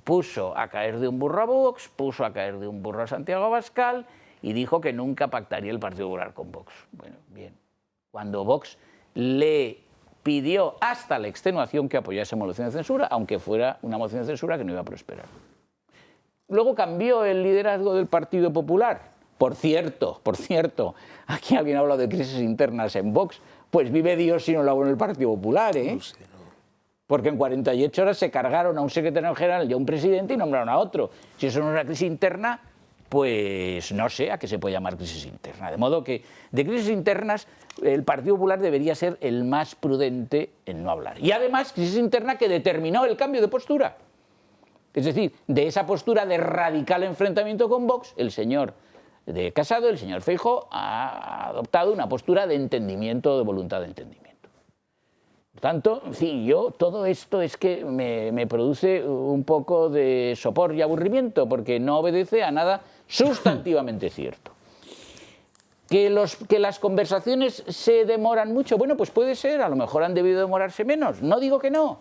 Puso a caer de un burro a Vox, puso a caer de un burro a Santiago Abascal y dijo que nunca pactaría el Partido Popular con Vox. Bueno, bien. Cuando Vox le pidió hasta la extenuación que apoyase esa moción de censura, aunque fuera una moción de censura que no iba a prosperar. Luego cambió el liderazgo del Partido Popular. Por cierto, aquí alguien ha hablado de crisis internas en Vox, pues vive Dios si no lo hago en el Partido Popular, ¿eh? Porque en 48 horas se cargaron a un secretario general y a un presidente y nombraron a otro. Si eso no es una crisis interna, pues no sé a qué se puede llamar crisis interna. De modo que de crisis internas el Partido Popular debería ser el más prudente en no hablar. Y además, crisis interna que determinó el cambio de postura. Es decir, de esa postura de radical enfrentamiento con Vox, el señor de Casado, el señor Feijóo, ha adoptado una postura de entendimiento, de voluntad de entendimiento. Por tanto, en fin, yo todo esto es que me produce un poco de sopor y aburrimiento, porque no obedece a nada sustantivamente cierto. ¿Que las conversaciones se demoran mucho? Bueno, pues puede ser, a lo mejor han debido demorarse menos. No digo que no.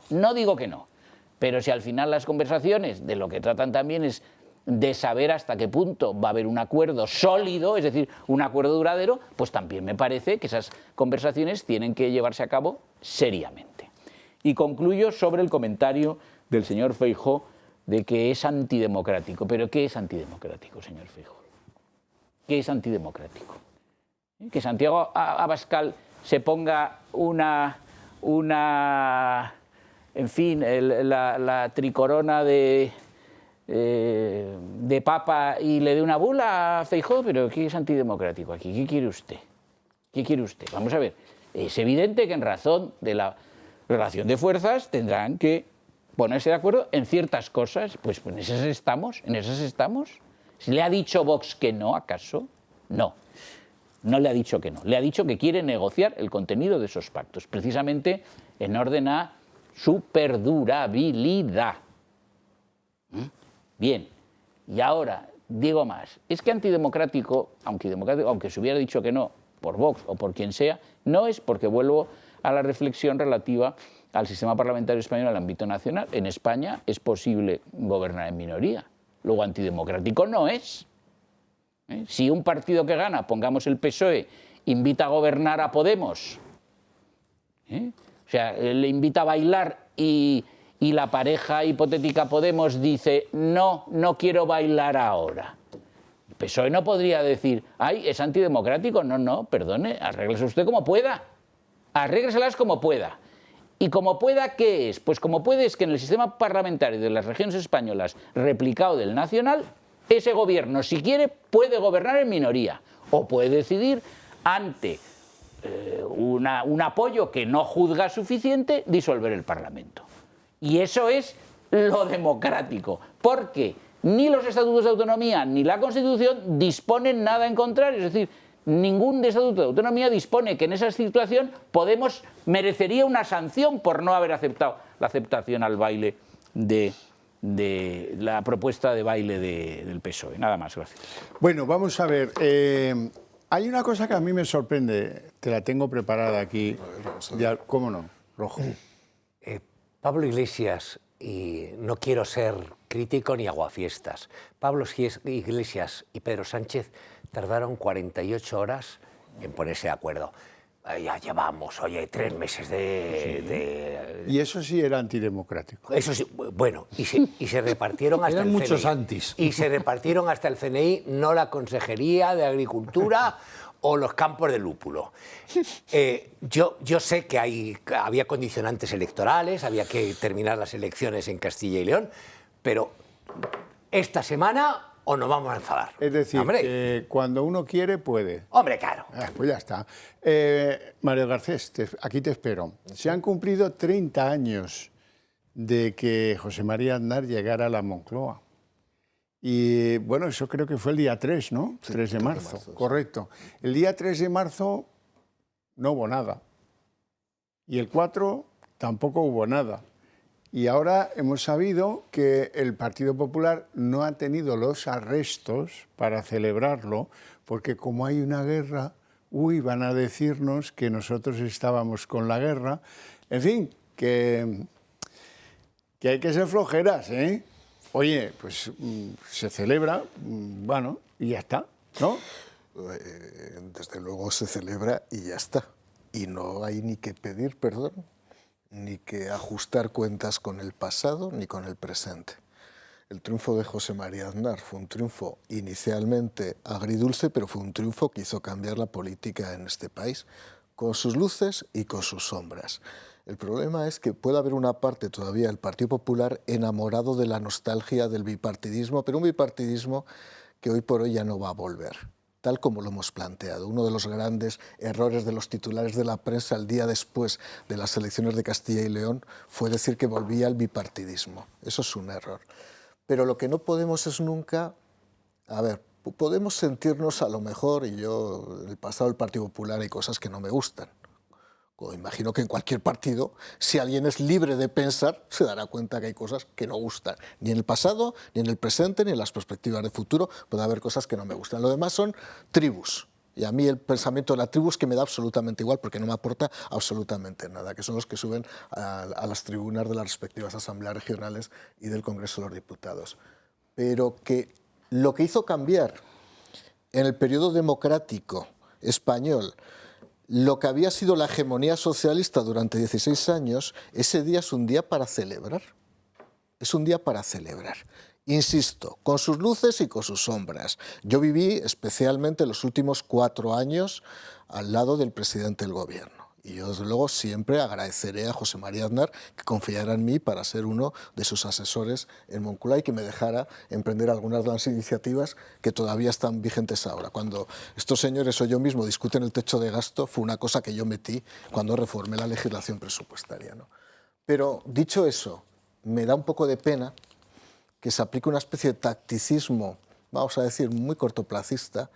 Pero si al final las conversaciones de lo que tratan también es de saber hasta qué punto va a haber un acuerdo sólido, es decir, un acuerdo duradero, pues también me parece que esas conversaciones tienen que llevarse a cabo seriamente. Y concluyo sobre el comentario del señor Feijóo de que es antidemocrático. ¿Pero qué es antidemocrático, señor Feijóo? ¿Qué es antidemocrático? ¿Que Santiago Abascal se ponga en fin, la tricorona de papa y le dé una bula a Feijóo, pero ¿qué es antidemocrático aquí? ¿Qué quiere usted? ¿Qué quiere usted? Vamos a ver, es evidente que en razón de la relación de fuerzas tendrán que ponerse de acuerdo en ciertas cosas, pues en esas estamos. ¿Se le ha dicho Vox que no, acaso? No le ha dicho que no, le ha dicho que quiere negociar el contenido de esos pactos, precisamente en orden a su perdurabilidad. Bien, y ahora digo más, es que antidemocrático, aunque se hubiera dicho que no por Vox o por quien sea, no es porque vuelvo a la reflexión relativa al sistema parlamentario español en el ámbito nacional. En España es posible gobernar en minoría, luego antidemocrático no es. Si un partido que gana, pongamos el PSOE, invita a gobernar a Podemos, o sea, le invita a bailar y la pareja hipotética Podemos dice no quiero bailar ahora. El PSOE no podría decir, ay, es antidemocrático. No, perdone, arréglese usted como pueda. Arrégleselas como pueda. ¿Y como pueda qué es? Pues como puede es que en el sistema parlamentario de las regiones españolas, replicado del nacional, ese gobierno, si quiere, puede gobernar en minoría o puede decidir ante un apoyo que no juzga suficiente, disolver el Parlamento. Y eso es lo democrático, porque ni los estatutos de autonomía ni la Constitución disponen nada en contrario. Es decir, ningún estatuto de autonomía dispone que en esa situación Podemos merecería una sanción por no haber aceptado la aceptación al baile de la propuesta de baile del PSOE. Nada más, gracias. Bueno, vamos a ver. Hay una cosa que a mí me sorprende, te la tengo preparada aquí. Ya, ¿cómo no? Rojo. Pablo Iglesias, y no quiero ser crítico ni aguafiestas, Pablo Iglesias y Pedro Sánchez tardaron 48 horas en ponerse de acuerdo. Ya llevamos, 3 meses Y eso sí era antidemocrático. Eso sí, bueno, y se repartieron hasta Eran el muchos CNI. antis. Y se repartieron hasta el CNI, no la Consejería de Agricultura o los campos de lúpulo. Yo sé que había condicionantes electorales, había que terminar las elecciones en Castilla y León, pero esta semana o nos vamos a enfadar. Es decir, que cuando uno quiere, puede. Hombre, claro. Pues ya está. Mario Garcés, aquí te espero. Se han cumplido 30 años de que José María Aznar llegara a la Moncloa. Y bueno, eso creo que fue el día 3, ¿no? Sí, 3 de marzo, correcto. El día 3 de marzo no hubo nada. Y el 4 tampoco hubo nada. Y ahora hemos sabido que el Partido Popular no ha tenido los arrestos para celebrarlo, porque como hay una guerra, van a decirnos que nosotros estábamos con la guerra. En fin, que hay que ser flojeras, ¿eh? Oye, pues se celebra, bueno, y ya está, ¿no? Desde luego se celebra y ya está. Y no hay ni que pedir perdón, ni que ajustar cuentas con el pasado ni con el presente. El triunfo de José María Aznar fue un triunfo inicialmente agridulce, pero fue un triunfo que hizo cambiar la política en este país, con sus luces y con sus sombras. El problema es que puede haber una parte todavía del Partido Popular enamorado de la nostalgia del bipartidismo, pero un bipartidismo que hoy por hoy ya no va a volver, tal como lo hemos planteado. Uno de los grandes errores de los titulares de la prensa el día después de las elecciones de Castilla y León fue decir que volvía al bipartidismo. Eso es un error. Pero lo que no podemos es nunca... A ver, podemos sentirnos a lo mejor, y yo en el pasado del Partido Popular hay cosas que no me gustan. O imagino que en cualquier partido, si alguien es libre de pensar, se dará cuenta que hay cosas que no gustan. Ni en el pasado, ni en el presente, ni en las perspectivas de futuro puede haber cosas que no me gustan. Lo demás son tribus. Y a mí el pensamiento de la tribu es que me da absolutamente igual porque no me aporta absolutamente nada, que son los que suben a las tribunas de las respectivas asambleas regionales y del Congreso de los Diputados. Pero que lo que hizo cambiar en el periodo democrático español lo que había sido la hegemonía socialista durante 16 años, ese día es un día para celebrar. Es un día para celebrar. Insisto, con sus luces y con sus sombras. Yo viví especialmente los últimos 4 años al lado del presidente del gobierno. Y yo, desde luego, siempre agradeceré a José María Aznar que confiara en mí para ser uno de sus asesores en Moncloa y que me dejara emprender algunas de las iniciativas que todavía están vigentes ahora. Cuando estos señores o yo mismo discuten el techo de gasto, fue una cosa que yo metí cuando reformé la legislación presupuestaria, ¿no? Pero, dicho eso, me da un poco de pena que se aplique una especie de tacticismo, vamos a decir, muy cortoplacista,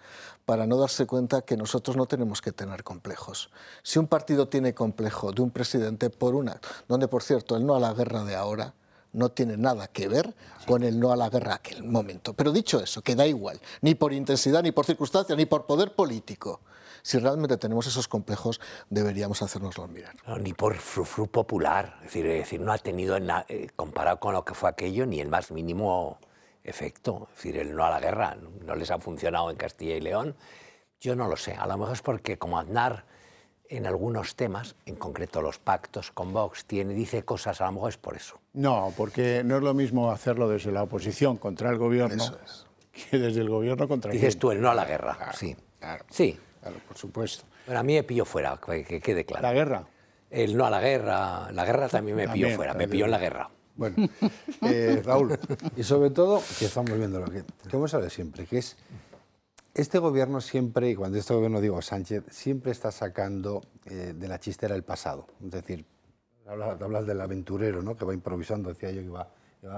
para no darse cuenta que nosotros no tenemos que tener complejos. Si un partido tiene complejo de un presidente por un acto, donde, por cierto, el no a la guerra de ahora no tiene nada que ver con el no a la guerra aquel momento. Pero dicho eso, que da igual, ni por intensidad, ni por circunstancia, ni por poder político. Si realmente tenemos esos complejos, deberíamos hacérnoslos mirar. No, ni por frufru popular. Es decir, no ha tenido, comparado con lo que fue aquello, ni el más mínimo efecto. Es decir, el no a la guerra no les ha funcionado en Castilla y León. Yo no lo sé. A lo mejor es porque, como Aznar, en algunos temas, en concreto los pactos con Vox, dice cosas, a lo mejor es por eso. No, porque no es lo mismo hacerlo desde la oposición contra el gobierno que desde el gobierno contra el Dices gobierno. tú, el no a la guerra. Claro, Sí. Claro, Sí. claro, por supuesto. Pero a mí me pilló fuera, que quede claro. ¿La guerra? El no a la guerra también me pilló fuera, me pilló en la guerra. Bueno, Raúl, y sobre todo, que estamos viendo lo que hemos hablado siempre, que es este gobierno siempre, y cuando este gobierno digo Sánchez, siempre está sacando de la chistera el pasado. Es decir, hablas del aventurero, ¿no?, que va improvisando, decía yo, que va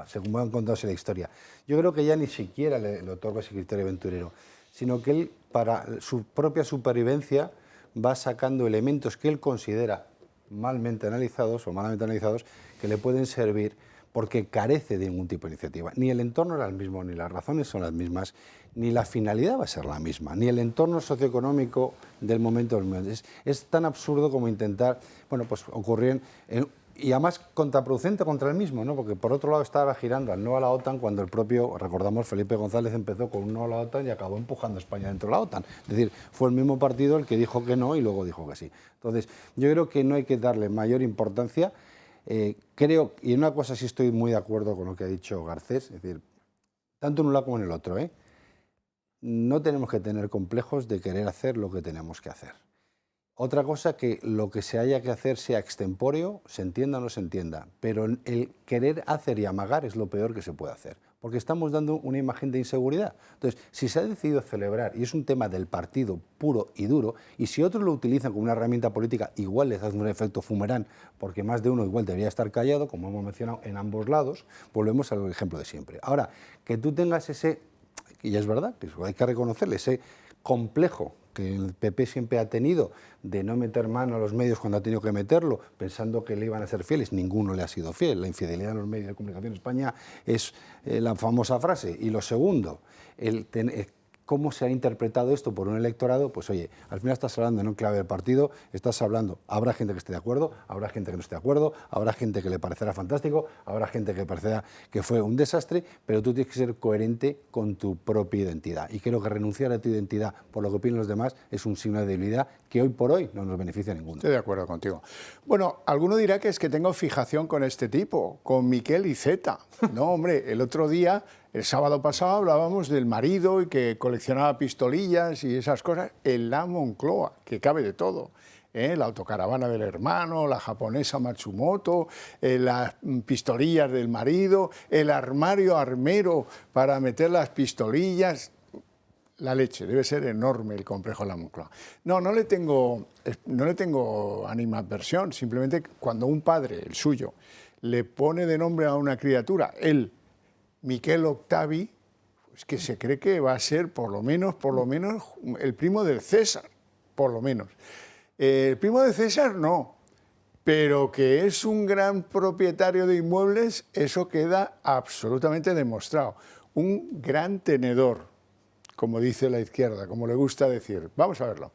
según van contándose la historia. Yo creo que ya ni siquiera le otorga ese criterio aventurero, sino que él, para su propia supervivencia, va sacando elementos que él considera malmente analizados o malamente analizados que le pueden servir porque carece de ningún tipo de iniciativa. Ni el entorno era el mismo, ni las razones son las mismas, ni la finalidad va a ser la misma, ni el entorno socioeconómico del momento. Es tan absurdo como intentar, bueno, pues ocurrir y además contraproducente contra el mismo, ¿no? Porque por otro lado estaba girando al no a la OTAN cuando el propio, recordamos, Felipe González empezó con un no a la OTAN y acabó empujando a España dentro de la OTAN. Es decir, fue el mismo partido el que dijo que no y luego dijo que sí. Entonces, yo creo que no hay que darle mayor importancia. Creo, y en una cosa sí estoy muy de acuerdo con lo que ha dicho Garcés, es decir, tanto en un lado como en el otro, no tenemos que tener complejos de querer hacer lo que tenemos que hacer. Otra cosa, que lo que se haya que hacer sea extempóreo, se entienda o no se entienda, pero el querer hacer y amagar es lo peor que se puede hacer, porque estamos dando una imagen de inseguridad. Entonces, si se ha decidido celebrar, y es un tema del partido puro y duro, y si otros lo utilizan como una herramienta política, igual les hace un efecto fumerán, porque más de uno igual debería estar callado, como hemos mencionado, en ambos lados, volvemos al ejemplo de siempre. Ahora, que tú tengas ese, y ya es verdad, que hay que reconocerle, ese complejo que el PP siempre ha tenido de no meter mano a los medios cuando ha tenido que meterlo, pensando que le iban a ser fieles, ninguno le ha sido fiel. La infidelidad en los medios de comunicación en España es la famosa frase. Y lo segundo, cómo se ha interpretado esto por un electorado, pues oye, al final estás hablando en un clave del partido, estás hablando, habrá gente que esté de acuerdo, habrá gente que no esté de acuerdo, habrá gente que le parecerá fantástico, habrá gente que parecerá que fue un desastre, pero tú tienes que ser coherente con tu propia identidad. Y creo que renunciar a tu identidad por lo que opinan los demás es un signo de debilidad que hoy por hoy no nos beneficia a ninguno. Estoy de acuerdo contigo. Bueno, alguno dirá que es que tengo fijación con este tipo, con Miquel Iceta. No, hombre, el otro día, el sábado pasado, hablábamos del marido y que coleccionaba pistolillas y esas cosas en la Moncloa, que cabe de todo. La autocaravana del hermano, la japonesa Matsumoto, las pistolillas del marido, el armario armero para meter las pistolillas. La leche, debe ser enorme el complejo de la Moncloa. No le tengo animadversión, simplemente cuando un padre, el suyo, le pone de nombre a una criatura, él, Miquel Octavi, pues que se cree que va a ser por lo menos el primo del César, por lo menos. El primo de César no, pero que es un gran propietario de inmuebles, eso queda absolutamente demostrado. Un gran tenedor, como dice la izquierda, como le gusta decir. Vamos a verlo.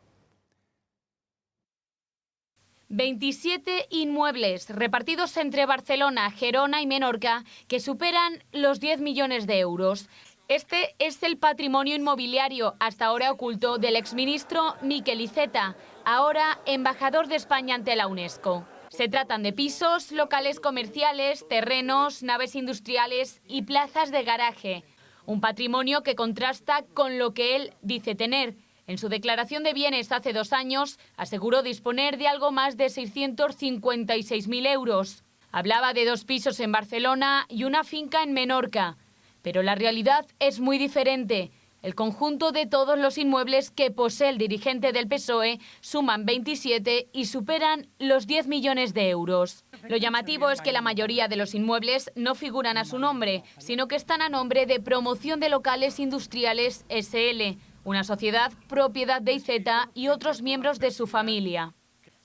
27 inmuebles repartidos entre Barcelona, Gerona y Menorca que superan los 10 millones de euros. Este es el patrimonio inmobiliario hasta ahora oculto del exministro Miquel Iceta, ahora embajador de España ante la UNESCO. Se tratan de pisos, locales comerciales, terrenos, naves industriales y plazas de garaje. Un patrimonio que contrasta con lo que él dice tener, En su declaración de bienes hace 2 años, aseguró disponer de algo más de 656.000 euros. Hablaba de 2 pisos en Barcelona y una finca en Menorca. Pero la realidad es muy diferente. El conjunto de todos los inmuebles que posee el dirigente del PSOE suman 27 y superan los 10 millones de euros. Lo llamativo es que la mayoría de los inmuebles no figuran a su nombre, sino que están a nombre de Promoción de Locales Industriales SL, una sociedad propiedad de IZ y otros miembros de su familia.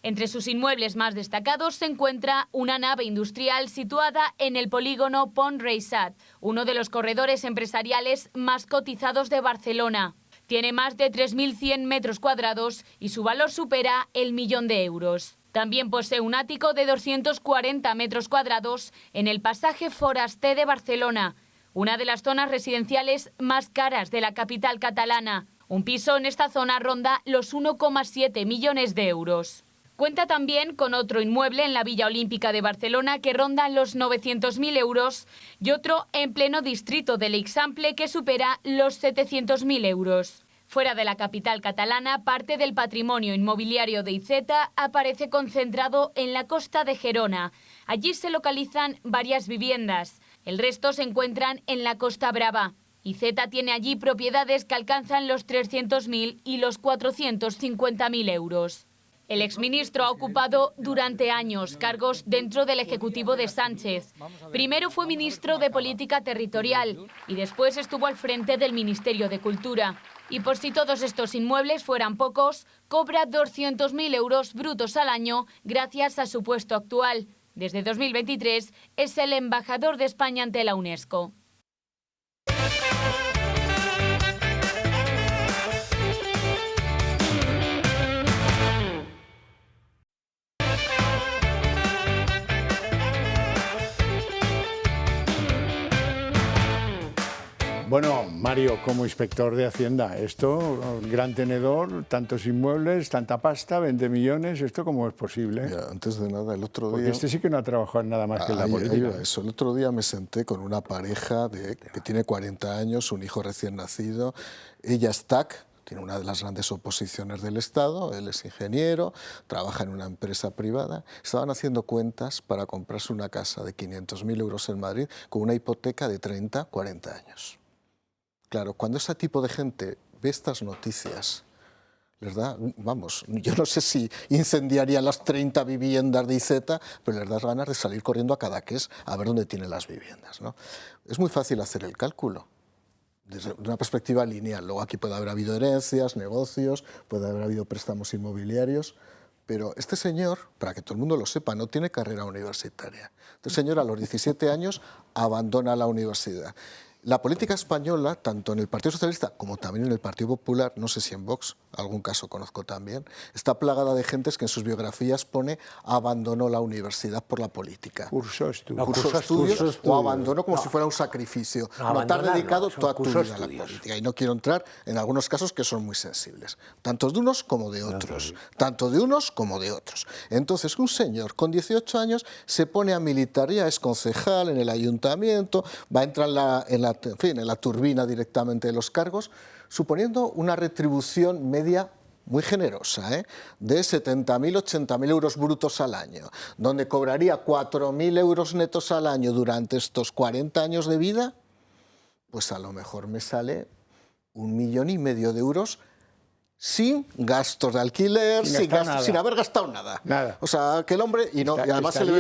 Entre sus inmuebles más destacados se encuentra una nave industrial situada en el polígono Pont Reixat, uno de los corredores empresariales más cotizados de Barcelona. Tiene más de 3.100 metros cuadrados y su valor supera el 1.000.000 de euros. También posee un ático de 240 metros cuadrados en el pasaje Foraster de Barcelona, una de las zonas residenciales más caras de la capital catalana. Un piso en esta zona ronda los 1,7 millones de euros. Cuenta también con otro inmueble en la Villa Olímpica de Barcelona que ronda los 900.000 euros y otro en pleno distrito de l'Eixample que supera los 700.000 euros. Fuera de la capital catalana, parte del patrimonio inmobiliario de IZ aparece concentrado en la costa de Gerona. Allí se localizan varias viviendas. El resto se encuentran en la Costa Brava. IZ tiene allí propiedades que alcanzan los 300.000 y los 450.000 euros. El exministro ha ocupado durante años cargos dentro del Ejecutivo de Sánchez. Primero fue ministro de Política Territorial y después estuvo al frente del Ministerio de Cultura. Y por si todos estos inmuebles fueran pocos, cobra 200.000 euros brutos al año gracias a su puesto actual. Desde 2023 es el embajador de España ante la UNESCO. Bueno, Mario, como inspector de Hacienda, esto, gran tenedor, tantos inmuebles, tanta pasta, 20 millones, ¿esto cómo es posible? Mira, antes de nada, el otro Porque día... este sí que no ha trabajado en nada más que en la política. Eso. El otro día me senté con una pareja que tiene 40 años, un hijo recién nacido. Ella es TAC, tiene una de las grandes oposiciones del Estado, él es ingeniero, trabaja en una empresa privada. Estaban haciendo cuentas para comprarse una casa de 500.000 euros en Madrid con una hipoteca de 30, 40 años. Claro, cuando ese tipo de gente ve estas noticias, les da, vamos, yo no sé si incendiaría las 30 viviendas de IZ, pero les da ganas de salir corriendo a Cadaqués a ver dónde tienen las viviendas, ¿no? Es muy fácil hacer el cálculo, desde una perspectiva lineal. Luego aquí puede haber habido herencias, negocios, puede haber habido préstamos inmobiliarios, pero este señor, para que todo el mundo lo sepa, no tiene carrera universitaria. Este señor a los 17 años abandona la universidad. La política española, tanto en el Partido Socialista como también en el Partido Popular, no sé si en Vox, algún caso conozco también, está plagada de gentes que en sus biografías pone abandonó la universidad por la política. Cursó estudios. No, cursó estudios o abandonó como si fuera un sacrificio. No te has dedicado toda tu vida a la política. Y no quiero entrar en algunos casos que son muy sensibles, tanto de unos como de otros. Tanto de unos como de otros. Entonces, un señor con 18 años se pone a militar, ya es concejal en el ayuntamiento, va a entrar en la turbina directamente de los cargos, suponiendo una retribución media muy generosa, de 70.000, 80.000 euros brutos al año, donde cobraría 4.000 euros netos al año durante estos 40 años de vida, pues a lo mejor me sale 1,5 millones de euros sin gastos de alquiler, sin haber gastado nada. O sea, que el hombre, y además se le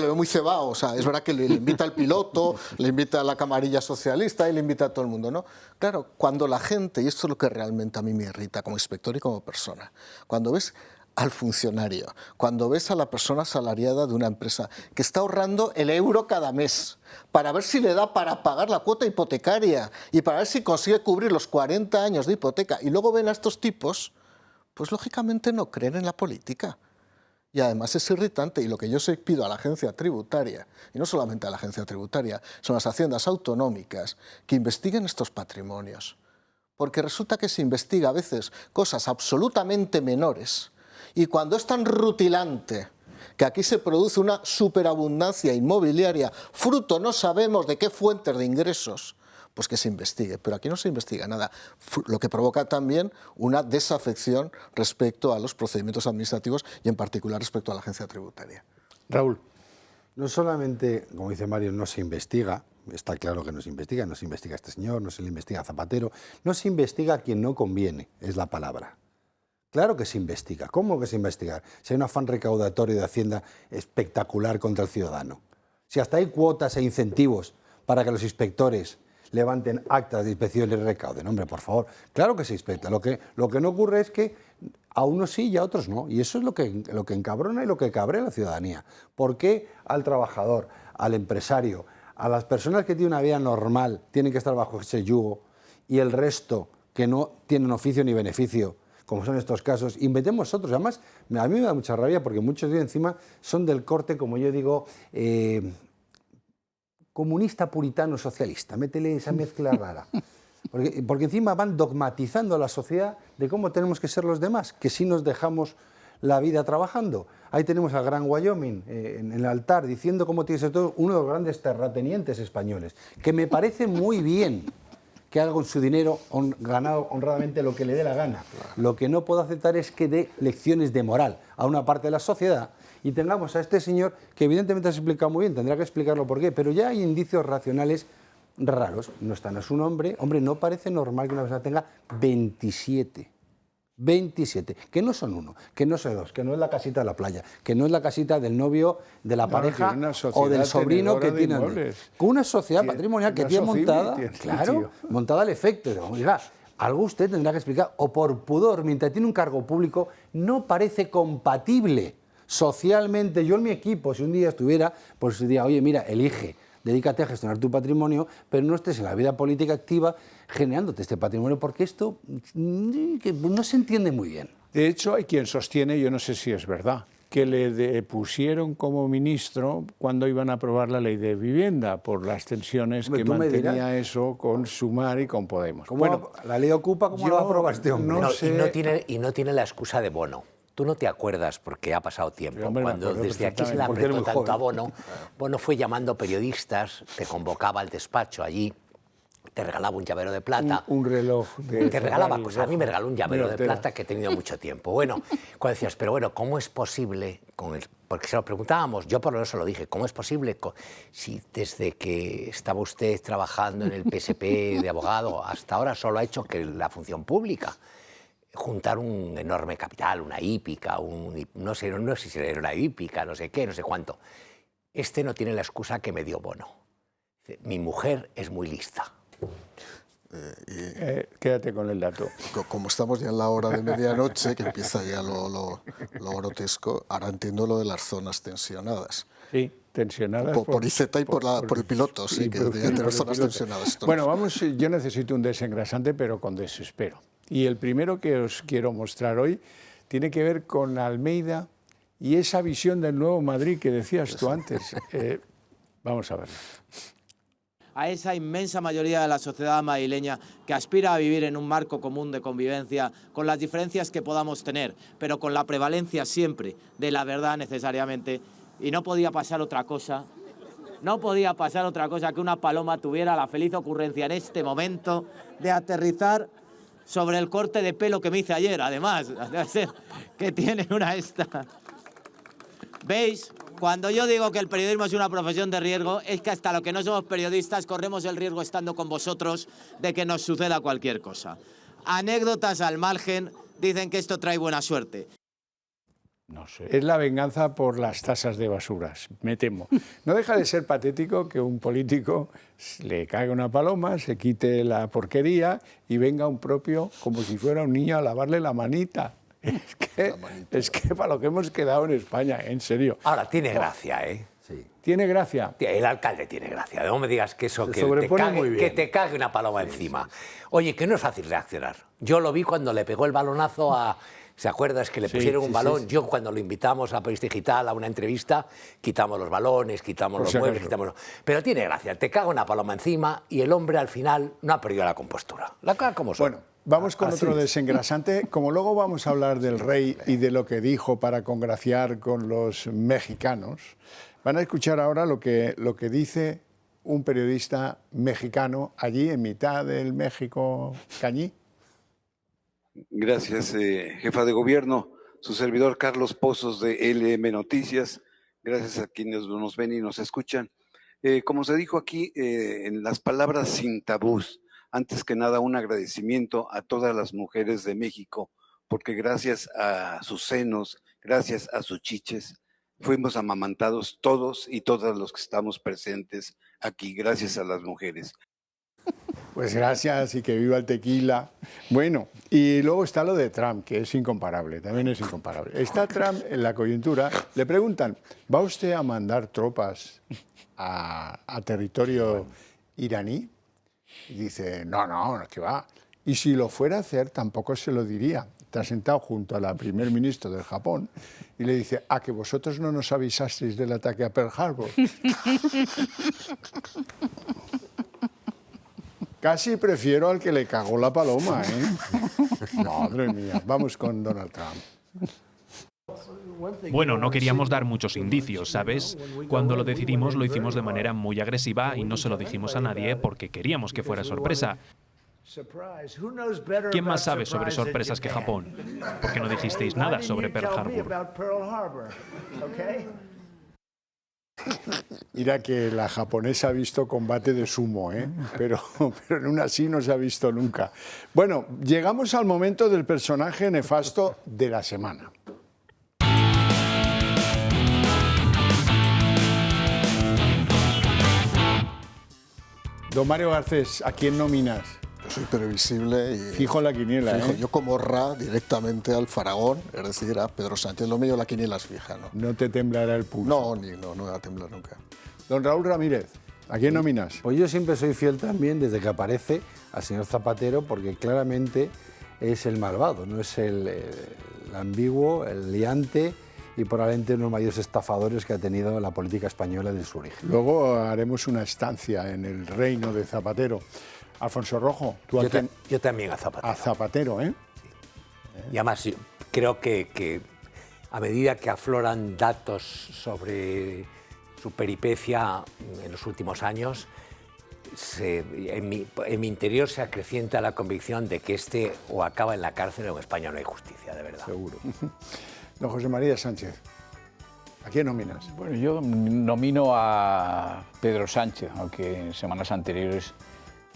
ve muy cebado, o sea, es verdad que le invita al piloto, le invita a la camarilla socialista y le invita a todo el mundo, ¿no? Claro, cuando la gente, y esto es lo que realmente a mí me irrita como inspector y como persona, cuando ves al funcionario, cuando ves a la persona asalariada de una empresa que está ahorrando el euro cada mes para ver si le da para pagar la cuota hipotecaria y para ver si consigue cubrir los 40 años de hipoteca, y luego ven a estos tipos, pues lógicamente no creen en la política. Y además es irritante, y lo que yo pido a la agencia tributaria, y no solamente a la agencia tributaria, son las haciendas autonómicas, que investiguen estos patrimonios. Porque resulta que se investiga a veces cosas absolutamente menores, y cuando es tan rutilante que aquí se produce una superabundancia inmobiliaria, fruto no sabemos de qué fuentes de ingresos, pues que se investigue. Pero aquí no se investiga nada, lo que provoca también una desafección respecto a los procedimientos administrativos y en particular respecto a la agencia tributaria. Raúl. No solamente, como dice Mario, no se investiga, está claro que no se investiga este señor, no se le investiga a Zapatero, no se investiga a quien no conviene, es la palabra. Claro que se investiga. ¿Cómo que se investiga? Si hay un afán recaudatorio de Hacienda espectacular contra el ciudadano. Si hasta hay cuotas e incentivos para que los inspectores levanten actas de inspección y recauden. Hombre, por favor, claro que se inspecta. Lo que no ocurre es que a unos sí y a otros no. Y eso es lo que encabrona y lo que cabrea a la ciudadanía. ¿Por qué al trabajador, al empresario, a las personas que tienen una vida normal tienen que estar bajo ese yugo y el resto que no tienen oficio ni beneficio, como son estos casos, inventemos otros? Además, a mí me da mucha rabia porque muchos de encima son del corte, como yo digo, comunista, puritano, socialista. Métele esa mezcla rara. Porque encima van dogmatizando a la sociedad de cómo tenemos que ser los demás, que si nos dejamos la vida trabajando. Ahí tenemos al gran Wyoming en el altar diciendo cómo tiene que ser todo, uno de los grandes terratenientes españoles, que me parece muy bien que haga con su dinero ganado honradamente lo que le dé la gana. Lo que no puedo aceptar es que dé lecciones de moral a una parte de la sociedad y tengamos a este señor que evidentemente se ha explicado muy bien, tendrá que explicarlo por qué, pero ya hay indicios racionales raros. No están a su nombre. Hombre, no parece normal que una persona tenga 27, que no son uno, que no son dos, que no es la casita de la playa, que no es la casita del novio, de la pareja o del sobrino que tiene. Con una sociedad patrimonial que tiene montada, claro, montada al efecto. Oiga, algo usted tendrá que explicar, o por pudor, mientras tiene un cargo público, no parece compatible socialmente. Yo en mi equipo, si un día estuviera, pues diría, oye, mira, elige, dedícate a gestionar tu patrimonio, pero no estés en la vida política activa generándote este patrimonio, porque esto no se entiende muy bien. De hecho, hay quien sostiene, yo no sé si es verdad, que le depusieron como ministro cuando iban a aprobar la ley de vivienda, por las tensiones que mantenía eso con Sumar y con Podemos. Bueno, la ley Ocupa, ¿cómo lo va a aprobar este hombre? Y no tiene la excusa de Bono. Tú no te acuerdas, porque ha pasado tiempo, hombre, cuando desde aquí se le apretó tanto a Bono, Bono fue llamando periodistas, te convocaba al despacho allí, te regalaba un llavero de plata. Un reloj. Te regalaba, pues a mí me regaló un llavero de plata que he tenido mucho tiempo. Bueno, cuando decías, pero bueno, ¿cómo es posible? Porque se lo preguntábamos, yo por lo menos se lo dije, ¿cómo es posible si desde que estaba usted trabajando en el PSP de abogado hasta ahora solo ha hecho que la función pública? Juntar un enorme capital, una hípica, no sé si era una hípica, no sé qué, no sé cuánto. Este no tiene la excusa que me dio Bono. Mi mujer es muy lista. Quédate con el dato. Como estamos ya en la hora de medianoche, que empieza ya lo grotesco, ahora entiendo lo de las zonas tensionadas. Sí, tensionadas. Por IZ y por el piloto, sí, que deberían tener zonas tensionadas. Bueno, vamos, yo necesito un desengrasante, pero con desespero. Y el primero que os quiero mostrar hoy tiene que ver con Almeida y esa visión del nuevo Madrid que decías tú antes. Vamos a verlo. A esa inmensa mayoría de la sociedad madrileña que aspira a vivir en un marco común de convivencia, con las diferencias que podamos tener, pero con la prevalencia siempre de la verdad necesariamente. Y no podía pasar otra cosa, que una paloma tuviera la feliz ocurrencia en este momento de aterrizar sobre el corte de pelo que me hice ayer, además, debe ser que tiene una esta. ¿Veis? Cuando yo digo que el periodismo es una profesión de riesgo, es que hasta los que no somos periodistas corremos el riesgo estando con vosotros de que nos suceda cualquier cosa. Anécdotas al margen dicen que esto trae buena suerte. No sé. Es la venganza por las tasas de basuras, me temo. No deja de ser patético que un político le caiga una paloma, se quite la porquería y venga un propio, como si fuera un niño, a lavarle la manita. Es que para lo que hemos quedado en España, en serio. Ahora, tiene gracia, ¿eh? Sí. ¿Tiene gracia? El alcalde tiene gracia. No me digas que eso, que te cague una paloma encima. Oye, que no es fácil reaccionar. Yo lo vi cuando le pegó el balonazo a... ¿Se acuerdas que le pusieron un balón? Sí. Yo cuando lo invitamos a País Digital a una entrevista, quitamos los balones, quitamos los muebles, Pero tiene gracia, te caga una paloma encima y el hombre al final no ha perdido la compostura. La caga como son. Bueno, vamos con otro desengrasante. Como luego vamos a hablar del rey y de lo que dijo para congraciar con los mexicanos, van a escuchar ahora lo que dice un periodista mexicano allí en mitad del México cañí. Gracias, jefa de gobierno. Su servidor Carlos Pozos de LM Noticias. Gracias a quienes nos ven y nos escuchan. Como se dijo aquí, en las palabras sin tabús, antes que nada un agradecimiento a todas las mujeres de México, porque gracias a sus senos, gracias a sus chiches, fuimos amamantados todos y todas los que estamos presentes aquí, gracias a las mujeres. Pues gracias y que viva el tequila. Bueno, y luego está lo de Trump, que es incomparable, también es incomparable. Está Trump en la coyuntura, le preguntan, ¿va usted a mandar tropas a territorio iraní? Y dice, no, ¿qué va? Y si lo fuera a hacer, tampoco se lo diría. Está sentado junto a la primer ministro del Japón y le dice, ¿a que vosotros no nos avisasteis del ataque a Pearl Harbor? Casi prefiero al que le cagó la paloma, ¿eh? Madre mía, vamos con Donald Trump. Bueno, no queríamos dar muchos indicios, ¿sabes? Cuando lo decidimos lo hicimos de manera muy agresiva y no se lo dijimos a nadie porque queríamos que fuera sorpresa. ¿Quién más sabe sobre sorpresas que Japón? ¿Por qué no dijisteis nada sobre Pearl Harbor? Mira que la japonesa ha visto combate de sumo, ¿eh? pero en una así no se ha visto nunca. Bueno, llegamos al momento del personaje nefasto de la semana. Don Mario Garcés, ¿a quién nominas? Yo soy previsible y... Fijo la quiniela, fijo, ¿eh? Yo como Ra directamente al faraón, es decir, a Pedro Sánchez. Lo mío, la quiniela es fija, ¿no? No te temblará el pulso. No me va a temblar nunca. Don Raúl Ramírez, ¿a quién nominas? Pues yo siempre soy fiel también, desde que aparece, al señor Zapatero, porque claramente es el malvado, no es el ambiguo, el liante y probablemente uno de los mayores estafadores que ha tenido la política española desde su origen. Luego haremos una estancia en el reino de Zapatero. Alfonso Rojo, ¿tú a quién? Yo también a Zapatero. A Zapatero, ¿eh? Y además creo que a medida que afloran datos sobre su peripecia en los últimos años, en mi interior se acrecienta la convicción de que este o acaba en la cárcel o en España no hay justicia, de verdad. Seguro. Don José María Sánchez, ¿a quién nominas? Bueno, yo nomino a Pedro Sánchez, aunque en semanas anteriores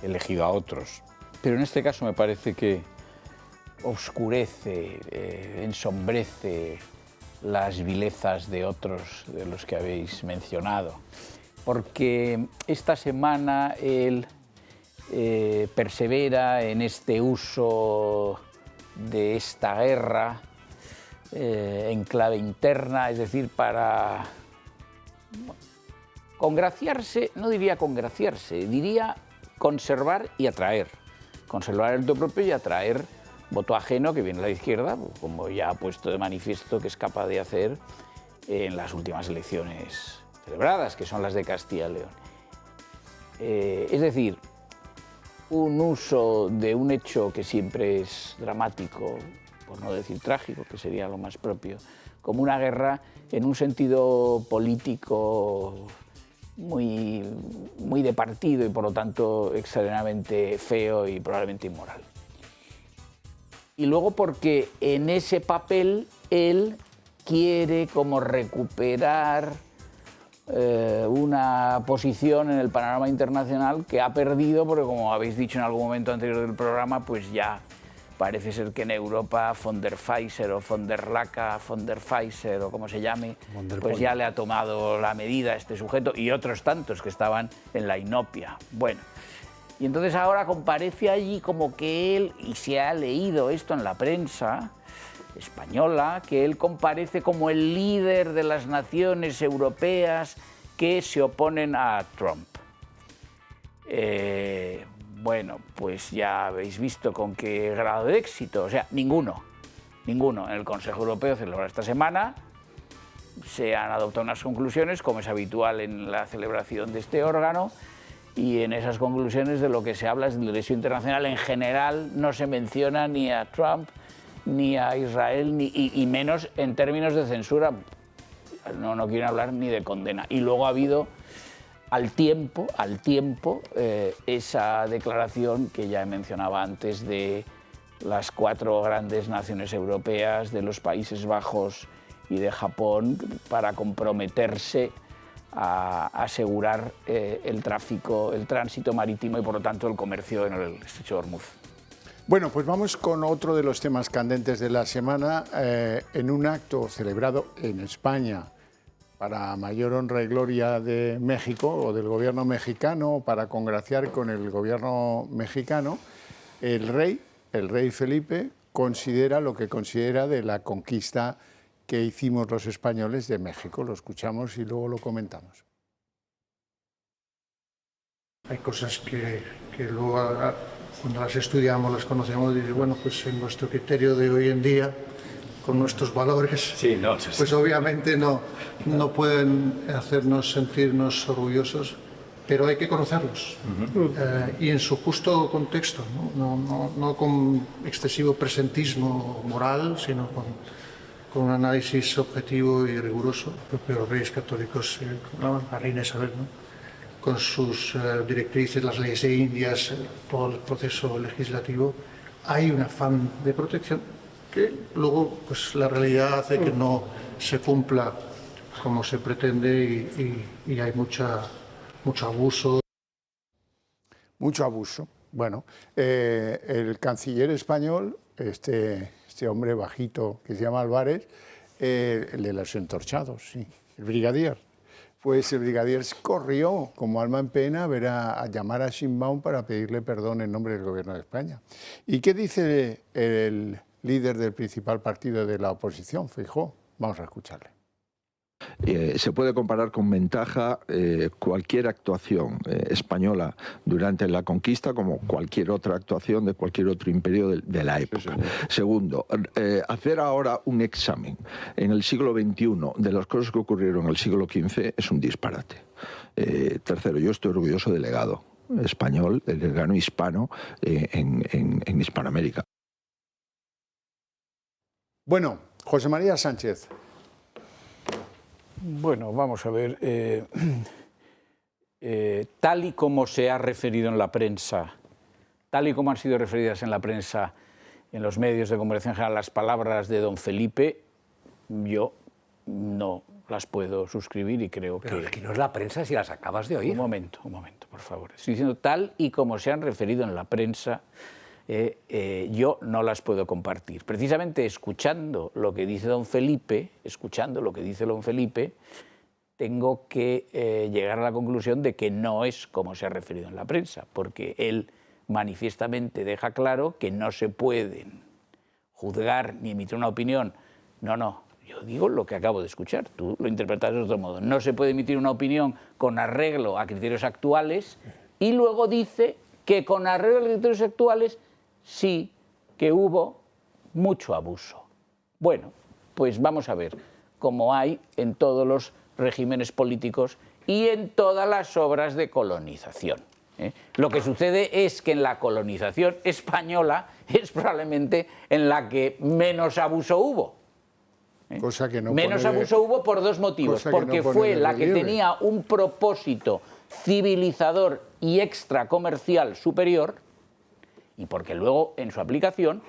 he elegido a otros. Pero en este caso me parece que oscurece, ensombrece las vilezas de otros de los que habéis mencionado. Porque esta semana él persevera en este uso de esta guerra en clave interna, es decir, para congraciarse, no diría congraciarse, diría conservar y atraer. Conservar el voto propio y atraer voto ajeno que viene a la izquierda, como ya ha puesto de manifiesto que es capaz de hacer en las últimas elecciones celebradas, que son las de Castilla y León. Es decir, un uso de un hecho que siempre es dramático, por no decir trágico, que sería lo más propio, como una guerra en un sentido político muy de partido y por lo tanto extraordinariamente feo y probablemente inmoral. Y luego porque en ese papel él quiere como recuperar una posición en el panorama internacional que ha perdido, porque como habéis dicho en algún momento anterior del programa, pues ya parece ser que en Europa von der Pfizer o von der Laca, von der Pfizer o como se llame, pues ya le ha tomado la medida a este sujeto y otros tantos que estaban en la inopia. Bueno, y entonces ahora comparece allí como que él, y se ha leído esto en la prensa española, que él comparece como el líder de las naciones europeas que se oponen a Trump. Bueno, pues ya habéis visto con qué grado de éxito, o sea, ninguno. En el Consejo Europeo celebrado esta semana se han adoptado unas conclusiones, como es habitual en la celebración de este órgano, y en esas conclusiones de lo que se habla es del derecho internacional. En general no se menciona ni a Trump, ni a Israel, y menos en términos de censura. No quieren hablar ni de condena. Y luego ha habido al tiempo esa declaración que ya mencionaba antes de las 4 grandes naciones europeas, de los Países Bajos y de Japón, para comprometerse a asegurar el tráfico, el tránsito marítimo y por lo tanto el comercio en el estrecho de Hormuz. Bueno, pues vamos con otro de los temas candentes de la semana. En un acto celebrado en España para mayor honra y gloria de México o del gobierno mexicano, para congraciar con el gobierno mexicano, el rey Felipe considera lo que considera de la conquista que hicimos los españoles de México. Lo escuchamos y luego lo comentamos. Hay cosas que luego, cuando las estudiamos, las conocemos, y bueno, pues en nuestro criterio de hoy en día, con nuestros valores, pues obviamente no pueden hacernos sentirnos orgullosos, pero hay que conocerlos y en su justo contexto, no con excesivo presentismo moral, sino con un análisis objetivo y riguroso. Los propios reyes católicos, la reina Isabel, con sus directrices, las leyes indias, todo el proceso legislativo, hay un afán de protección que luego pues, la realidad hace que no se cumpla como se pretende y hay mucho abuso. Mucho abuso. Bueno, el canciller español, este hombre bajito que se llama Álvarez, el de los entorchados, sí, el brigadier. Pues el brigadier corrió como alma en pena a llamar a Sheinbaum para pedirle perdón en nombre del gobierno de España. ¿Y qué dice el líder del principal partido de la oposición, Feijóo? Vamos a escucharle. Se puede comparar con ventaja cualquier actuación española durante la conquista como cualquier otra actuación de cualquier otro imperio de la época. Segundo, hacer ahora un examen en el siglo XXI de las cosas que ocurrieron en el siglo XV es un disparate. Tercero, yo estoy orgulloso del legado español, del legado hispano en Hispanoamérica. Bueno, José María Sánchez. Bueno, vamos a ver, tal y como se ha referido en la prensa, tal y como han sido referidas en la prensa, en los medios de comunicación general, las palabras de don Felipe, yo no las puedo suscribir y creo que... Pero es que no es la prensa si las acabas de oír. Un momento, por favor. Estoy diciendo tal y como se han referido en la prensa, yo no las puedo compartir. Precisamente escuchando lo que dice don Felipe, tengo que llegar a la conclusión de que no es como se ha referido en la prensa, porque él manifiestamente deja claro que no se pueden juzgar ni emitir una opinión. No, yo digo lo que acabo de escuchar, tú lo interpretas de otro modo. No se puede emitir una opinión con arreglo a criterios actuales y luego dice que con arreglo a criterios actuales sí que hubo mucho abuso. Bueno, pues vamos a ver, como hay en todos los regímenes políticos y en todas las obras de colonización. Lo que sucede es que en la colonización española es probablemente en la que menos abuso hubo. Cosa que no menos abuso hubo por dos motivos, porque fue la que tenía un propósito civilizador y extracomercial superior, y porque luego en su aplicación,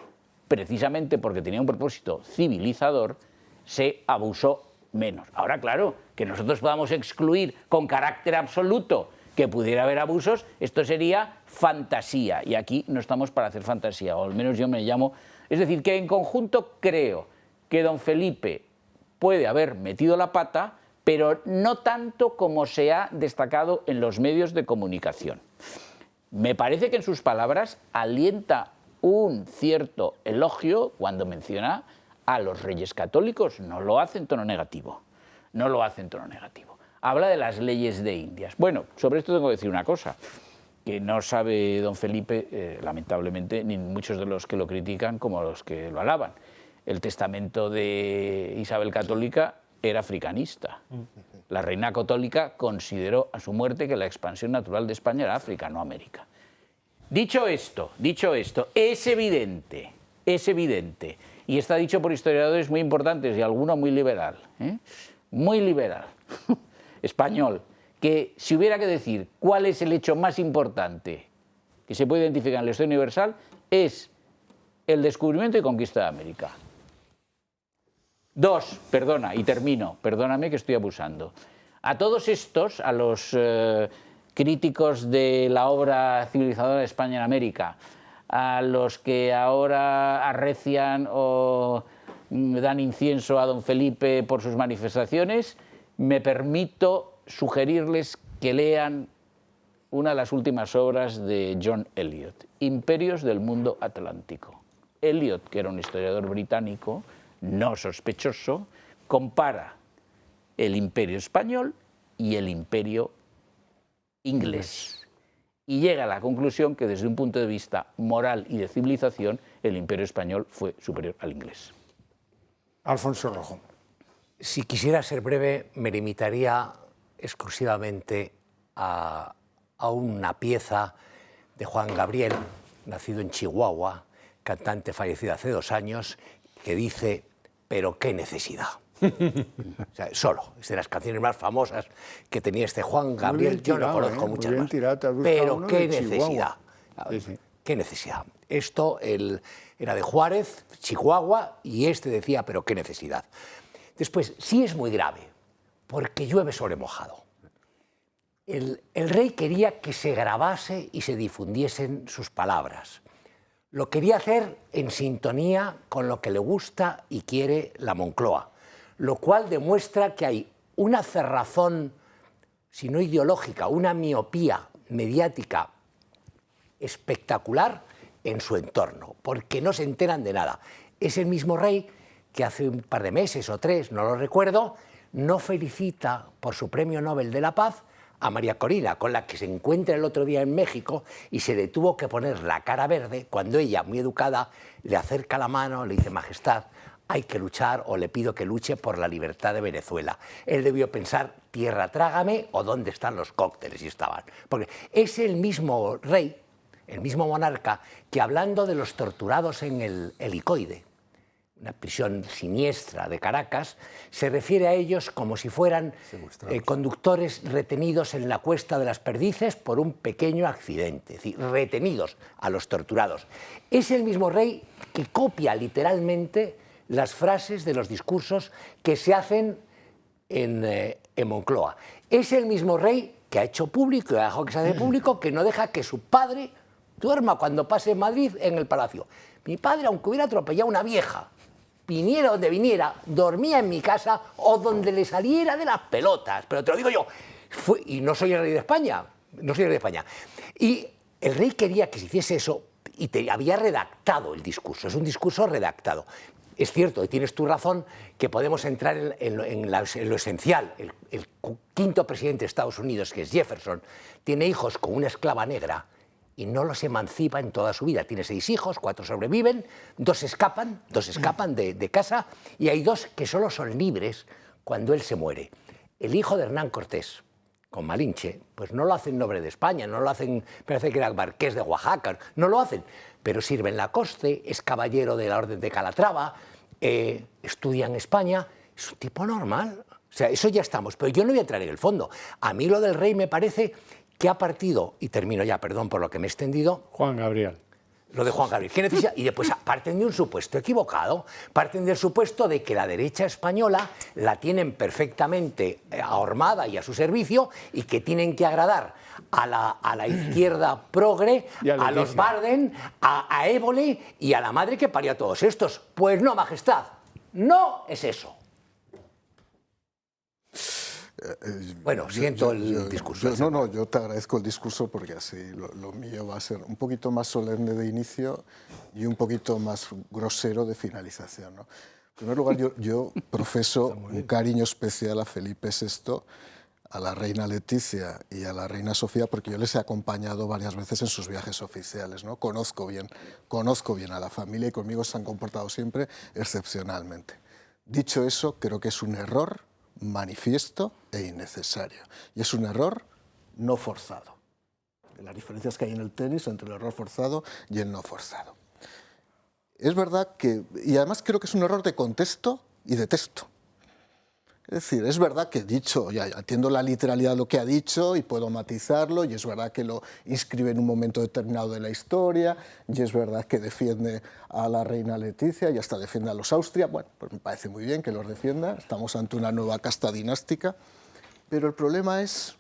precisamente porque tenía un propósito civilizador, se abusó menos. Ahora, claro, que nosotros podamos excluir con carácter absoluto que pudiera haber abusos, esto sería fantasía, y aquí no estamos para hacer fantasía, o al menos yo me llamo... Es decir, que en conjunto creo que don Felipe puede haber metido la pata, pero no tanto como se ha destacado en los medios de comunicación. Me parece que en sus palabras alienta un cierto elogio cuando menciona a los reyes católicos. No lo hace en tono negativo. Habla de las leyes de Indias. Bueno, sobre esto tengo que decir una cosa, que no sabe don Felipe, lamentablemente, ni muchos de los que lo critican como los que lo alaban. El testamento de Isabel Católica era africanista. La reina católica consideró a su muerte que la expansión natural de España era África, no América. Dicho esto, es evidente, y está dicho por historiadores muy importantes y alguno muy liberal, español, que si hubiera que decir cuál es el hecho más importante que se puede identificar en la historia universal, es el descubrimiento y conquista de América. 2, perdona, y termino, perdóname que estoy abusando. A todos estos, a los críticos de la obra civilizadora de España en América, a los que ahora arrecian o dan incienso a don Felipe por sus manifestaciones, me permito sugerirles que lean una de las últimas obras de John Eliot, Imperios del Mundo Atlántico. Eliot, que era un historiador británico, no sospechoso, compara el imperio español y el imperio inglés. Y llega a la conclusión que desde un punto de vista moral y de civilización, el imperio español fue superior al inglés. Alfonso Rojo. Si quisiera ser breve, me limitaría exclusivamente a una pieza de Juan Gabriel, nacido en Chihuahua, cantante fallecido hace 2 años, que dice, pero qué necesidad. O sea, solo, es de las canciones más famosas que tenía este Juan Gabriel. Yo no conozco muchas más. Pero qué necesidad. Qué necesidad. Esto era de Juárez, Chihuahua, y este decía, pero qué necesidad. Después, sí es muy grave, porque llueve sobre mojado. El rey quería que se grabase y se difundiesen sus palabras. Lo quería hacer en sintonía con lo que le gusta y quiere la Moncloa, lo cual demuestra que hay una cerrazón, si no ideológica, una miopía mediática espectacular en su entorno, porque no se enteran de nada. Es el mismo rey que hace un par de meses o 3, no lo recuerdo, no felicita por su Premio Nobel de la Paz a María Corina, con la que se encuentra el otro día en México y se le tuvo que poner la cara verde cuando ella, muy educada, le acerca la mano, le dice, Majestad, hay que luchar o le pido que luche por la libertad de Venezuela. Él debió pensar, tierra trágame o dónde están los cócteles, y estaban. Porque es el mismo rey, el mismo monarca, que hablando de los torturados en el Helicoide, una prisión siniestra de Caracas, se refiere a ellos como si fueran conductores retenidos en la Cuesta de las Perdices por un pequeño accidente, es decir, retenidos a los torturados. Es el mismo rey que copia literalmente las frases de los discursos que se hacen en Moncloa. Es el mismo rey que ha hecho público, y ha dejado que se hace público, que no deja que su padre duerma cuando pase en Madrid en el palacio. Mi padre, aunque hubiera atropellado a una vieja, viniera donde viniera, dormía en mi casa o donde le saliera de las pelotas. Pero te lo digo yo, y no soy el rey de España, no soy el rey de España. Y el rey quería que se hiciese eso y había redactado el discurso, es un discurso redactado. Es cierto, y tienes tu razón, que podemos entrar en lo esencial. El quinto presidente de Estados Unidos, que es Jefferson, tiene hijos con una esclava negra y no los emancipa en toda su vida. Tiene 6 hijos, 4 sobreviven, 2 escapan de casa, y hay 2 que solo son libres cuando él se muere. El hijo de Hernán Cortés, con Malinche, pues no lo hacen noble de España, no lo hacen, parece que era marqués de Oaxaca, no lo hacen, pero sirve en la coste, es caballero de la Orden de Calatrava, estudia en España, es un tipo normal. O sea, eso ya estamos, pero yo no voy a entrar en el fondo. A mí lo del rey me parece que ha partido, y termino ya, perdón por lo que me he extendido. Juan Gabriel. Lo de Juan Gabriel. ¿Qué necesidad? Y después parten de un supuesto equivocado, parten del supuesto de que la derecha española la tienen perfectamente ahormada y a su servicio y que tienen que agradar a la izquierda progre, a los Bardem, a Évole y a la madre que parió a todos estos. Pues no, Majestad, no es eso. Bueno, siento el discurso. Yo te agradezco el discurso porque así lo mío va a ser un poquito más solemne de inicio y un poquito más grosero de finalización, ¿no? En primer lugar, yo profeso un cariño especial a Felipe VI, a la reina Leticia y a la reina Sofía, porque yo les he acompañado varias veces en sus viajes oficiales, ¿no? Conozco bien a la familia y conmigo se han comportado siempre excepcionalmente. Dicho eso, creo que es un error manifiesto e innecesario. Y es un error no forzado. Las diferencias que hay en el tenis entre el error forzado y el no forzado. Es verdad que, y además creo que es un error de contexto y de texto. Es decir, es verdad que he dicho, ya entiendo la literalidad de lo que ha dicho y puedo matizarlo, y es verdad que lo inscribe en un momento determinado de la historia, y es verdad que defiende a la reina Leticia y hasta defiende a los Austria. Bueno, pues me parece muy bien que los defienda, estamos ante una nueva casta dinástica, pero el problema es,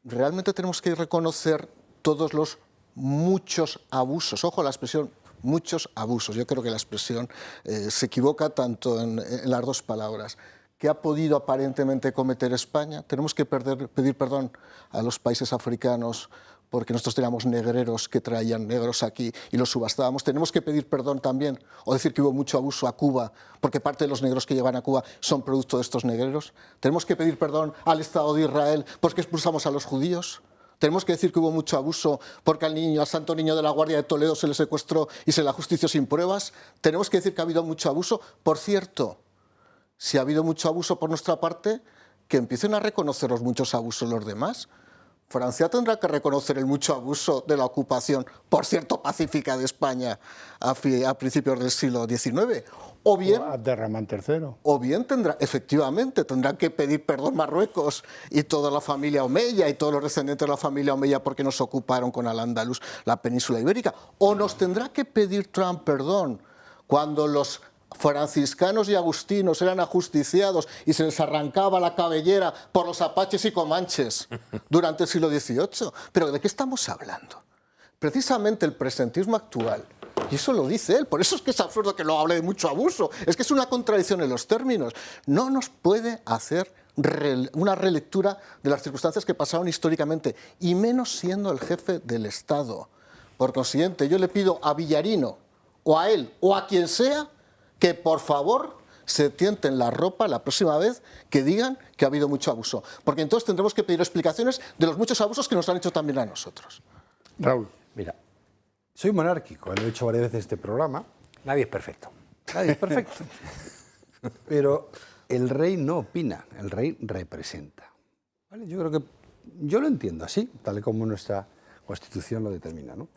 realmente tenemos que reconocer todos los muchos abusos, ojo a la expresión, muchos abusos. Yo creo que la expresión se equivoca tanto en las dos palabras. ¿Qué ha podido aparentemente cometer España? Tenemos que pedir perdón a los países africanos porque nosotros teníamos negreros que traían negros aquí y los subastábamos. Tenemos que pedir perdón también, o decir que hubo mucho abuso a Cuba, porque parte de los negros que llevan a Cuba son producto de estos negreros. Tenemos que pedir perdón al Estado de Israel porque expulsamos a los judíos. Tenemos que decir que hubo mucho abuso porque al santo niño de la Guardia de Toledo se le secuestró y se le ajustició sin pruebas. Tenemos que decir que ha habido mucho abuso. Por cierto, si ha habido mucho abuso por nuestra parte, que empiecen a reconocer los muchos abusos los demás. Francia tendrá que reconocer el mucho abuso de la ocupación, por cierto, pacífica de España a principios del siglo XIX. O bien, Abderramán III. O bien efectivamente tendrán que pedir perdón Marruecos y toda la familia Omeya y todos los descendientes de la familia Omeya porque nos ocuparon con Al-Ándalus la península ibérica. O nos tendrá que pedir Trump perdón cuando los franciscanos y agustinos eran ajusticiados y se les arrancaba la cabellera por los apaches y comanches durante el siglo XVIII. Pero ¿de qué estamos hablando? Precisamente el presentismo actual, y eso lo dice él, por eso es que es absurdo que lo hable de mucho abuso, es que es una contradicción en los términos. No nos puede hacer una relectura de las circunstancias que pasaron históricamente, y menos siendo el jefe del Estado. Por consiguiente, yo le pido a Villarino, o a él, o a quien sea, que por favor se tienten la ropa la próxima vez que digan que ha habido mucho abuso. Porque entonces tendremos que pedir explicaciones de los muchos abusos que nos han hecho también a nosotros. Raúl. Mira, soy monárquico, lo he dicho varias veces en este programa. Nadie es perfecto. Nadie es perfecto. Pero el rey no opina, el rey representa. ¿Vale? Yo creo que yo lo entiendo así, tal y como nuestra Constitución lo determina, ¿no?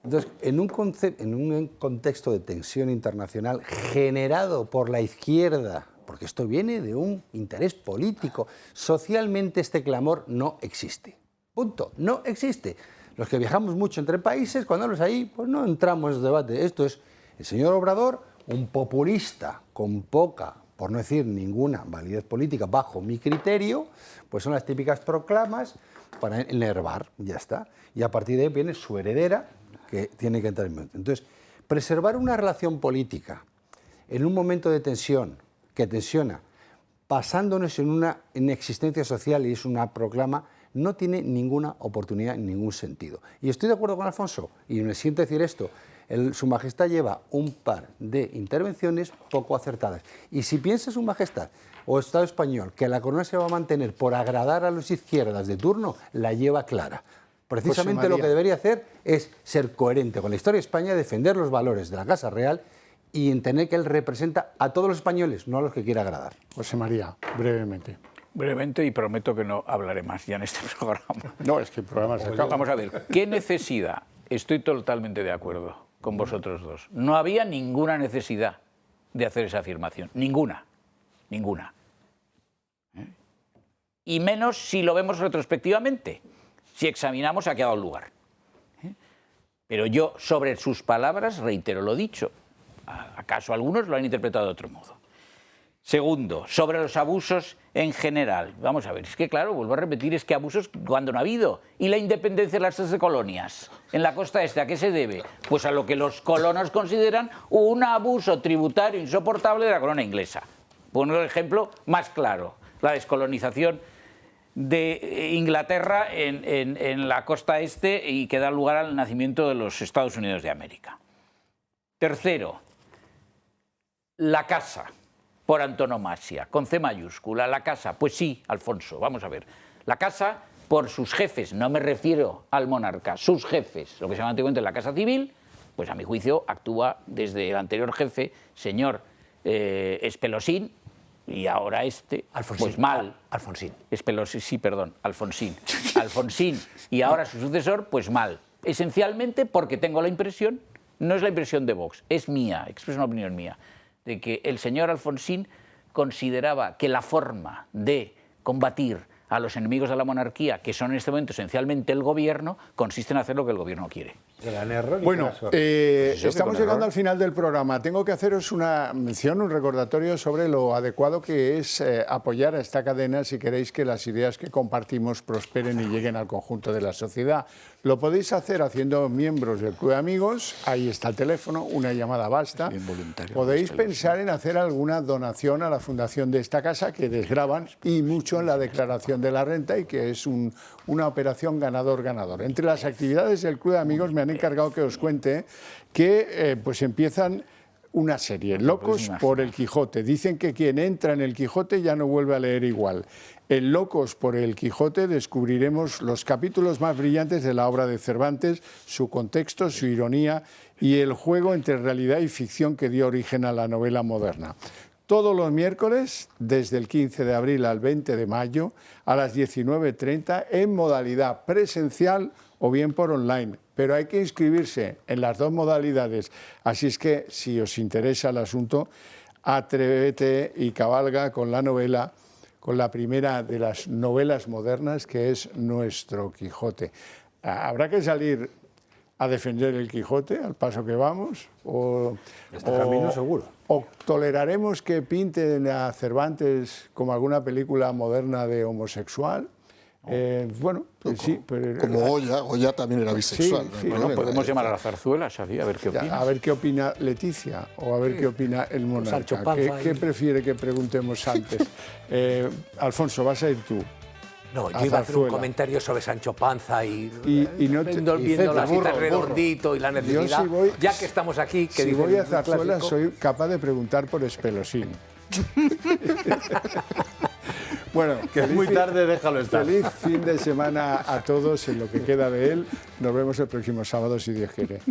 Entonces, en un contexto de tensión internacional generado por la izquierda, porque esto viene de un interés político, socialmente este clamor no existe. Punto, no existe. Los que viajamos mucho entre países, cuando hablas ahí, pues no entramos en ese debate. Esto es el señor Obrador, un populista con poca, por no decir ninguna validez política, bajo mi criterio, pues son las típicas proclamas para enervar, ya está. Y a partir de ahí viene su heredera, que tiene que entrar en mente. Entonces, preservar una relación política en un momento de tensión, que tensiona, basándonos en una inexistencia social y es una proclama, no tiene ninguna oportunidad en ningún sentido. Y estoy de acuerdo con Alfonso, y me siento decir esto, Su Majestad lleva un par de intervenciones poco acertadas. Y si piensa Su Majestad o Estado español que la corona se va a mantener por agradar a los izquierdas de turno, la lleva clara. Precisamente lo que debería hacer es ser coherente con la historia de España, defender los valores de la Casa Real y entender que él representa a todos los españoles, no a los que quiera agradar. José María, brevemente. Brevemente, y prometo que no hablaré más ya en este programa. No, es que el programa se acaba. Vamos a ver, ¿qué necesidad? Estoy totalmente de acuerdo con vosotros dos. No había ninguna necesidad de hacer esa afirmación. Ninguna. Ninguna. Y menos si lo vemos retrospectivamente, si examinamos a qué ha dado lugar. Pero yo, sobre sus palabras, reitero lo dicho. ¿Acaso algunos lo han interpretado de otro modo? Segundo, sobre los abusos en general. Vamos a ver, es que claro, vuelvo a repetir, es que abusos cuando no ha habido. ¿Y la independencia de las 13 colonias? En la costa este, ¿a qué se debe? Pues a lo que los colonos consideran un abuso tributario insoportable de la corona inglesa. Pongo el ejemplo más claro, la descolonización de Inglaterra en la costa este y que da lugar al nacimiento de los Estados Unidos de América. Tercero, la casa, por antonomasia, con C mayúscula, la casa. Pues sí, Alfonso, vamos a ver. La casa, por sus jefes, no me refiero al monarca, sus jefes, lo que se llama antiguamente la casa civil, pues a mi juicio actúa desde el anterior jefe, señor Espelosín, y ahora Alfonsín, pues mal. Alfonsín. Espelosín, sí, perdón, Alfonsín. Alfonsín, y ahora su sucesor, pues mal. Esencialmente porque tengo la impresión, no es la impresión de Vox, es mía, expreso una opinión mía, de que el señor Alfonsín consideraba que la forma de combatir a los enemigos de la monarquía, que son en este momento esencialmente el gobierno, consiste en hacer lo que el gobierno quiere. Bueno, estamos llegando al final del programa. Tengo que haceros una mención, un recordatorio sobre lo adecuado que es apoyar a esta cadena si queréis que las ideas que compartimos prosperen y lleguen al conjunto de la sociedad. Lo podéis hacer haciendo miembros del Club de Amigos, ahí está el teléfono, una llamada basta. Podéis pensar en hacer alguna donación a la fundación de esta casa, que desgravan y mucho en la declaración de la renta y que es una operación ganador-ganador. Entre las actividades del Club de Amigos me han encargado que os cuente que pues empiezan una serie, Locos por el Quijote. Dicen que quien entra en el Quijote ya no vuelve a leer igual. En Locos por el Quijote descubriremos los capítulos más brillantes de la obra de Cervantes, su contexto, su ironía y el juego entre realidad y ficción que dio origen a la novela moderna. Todos los miércoles, desde el 15 de abril al 20 de mayo, a las 19:30, en modalidad presencial o bien por online. Pero hay que inscribirse en las dos modalidades. Así es que, si os interesa el asunto, atrévete y cabalga con la novela, con la primera de las novelas modernas, que es Nuestro Quijote. ¿Habrá que salir a defender el Quijote al paso que vamos? Camino seguro. ¿O toleraremos que pinten a Cervantes como alguna película moderna de homosexual? Bueno, pues sí. Pero, como Goya también era bisexual. Sí, bueno, podemos llamar a la zarzuela, ¿sabía? A ver qué opina. A ver qué opina Leticia o a ver qué opina el monarca. ¿Qué prefiere que preguntemos antes? Alfonso, vas a ir tú. No, yo iba a hacer un comentario sobre Sancho Panza y no viendo la cita redondito y la necesidad. Ya que estamos aquí, que si voy a zarzuela soy capaz de preguntar por Espelosín. Bueno, que es muy tarde, déjalo estar. Feliz fin de semana a todos en lo que queda de él. Nos vemos el próximo sábado, si Dios quiere.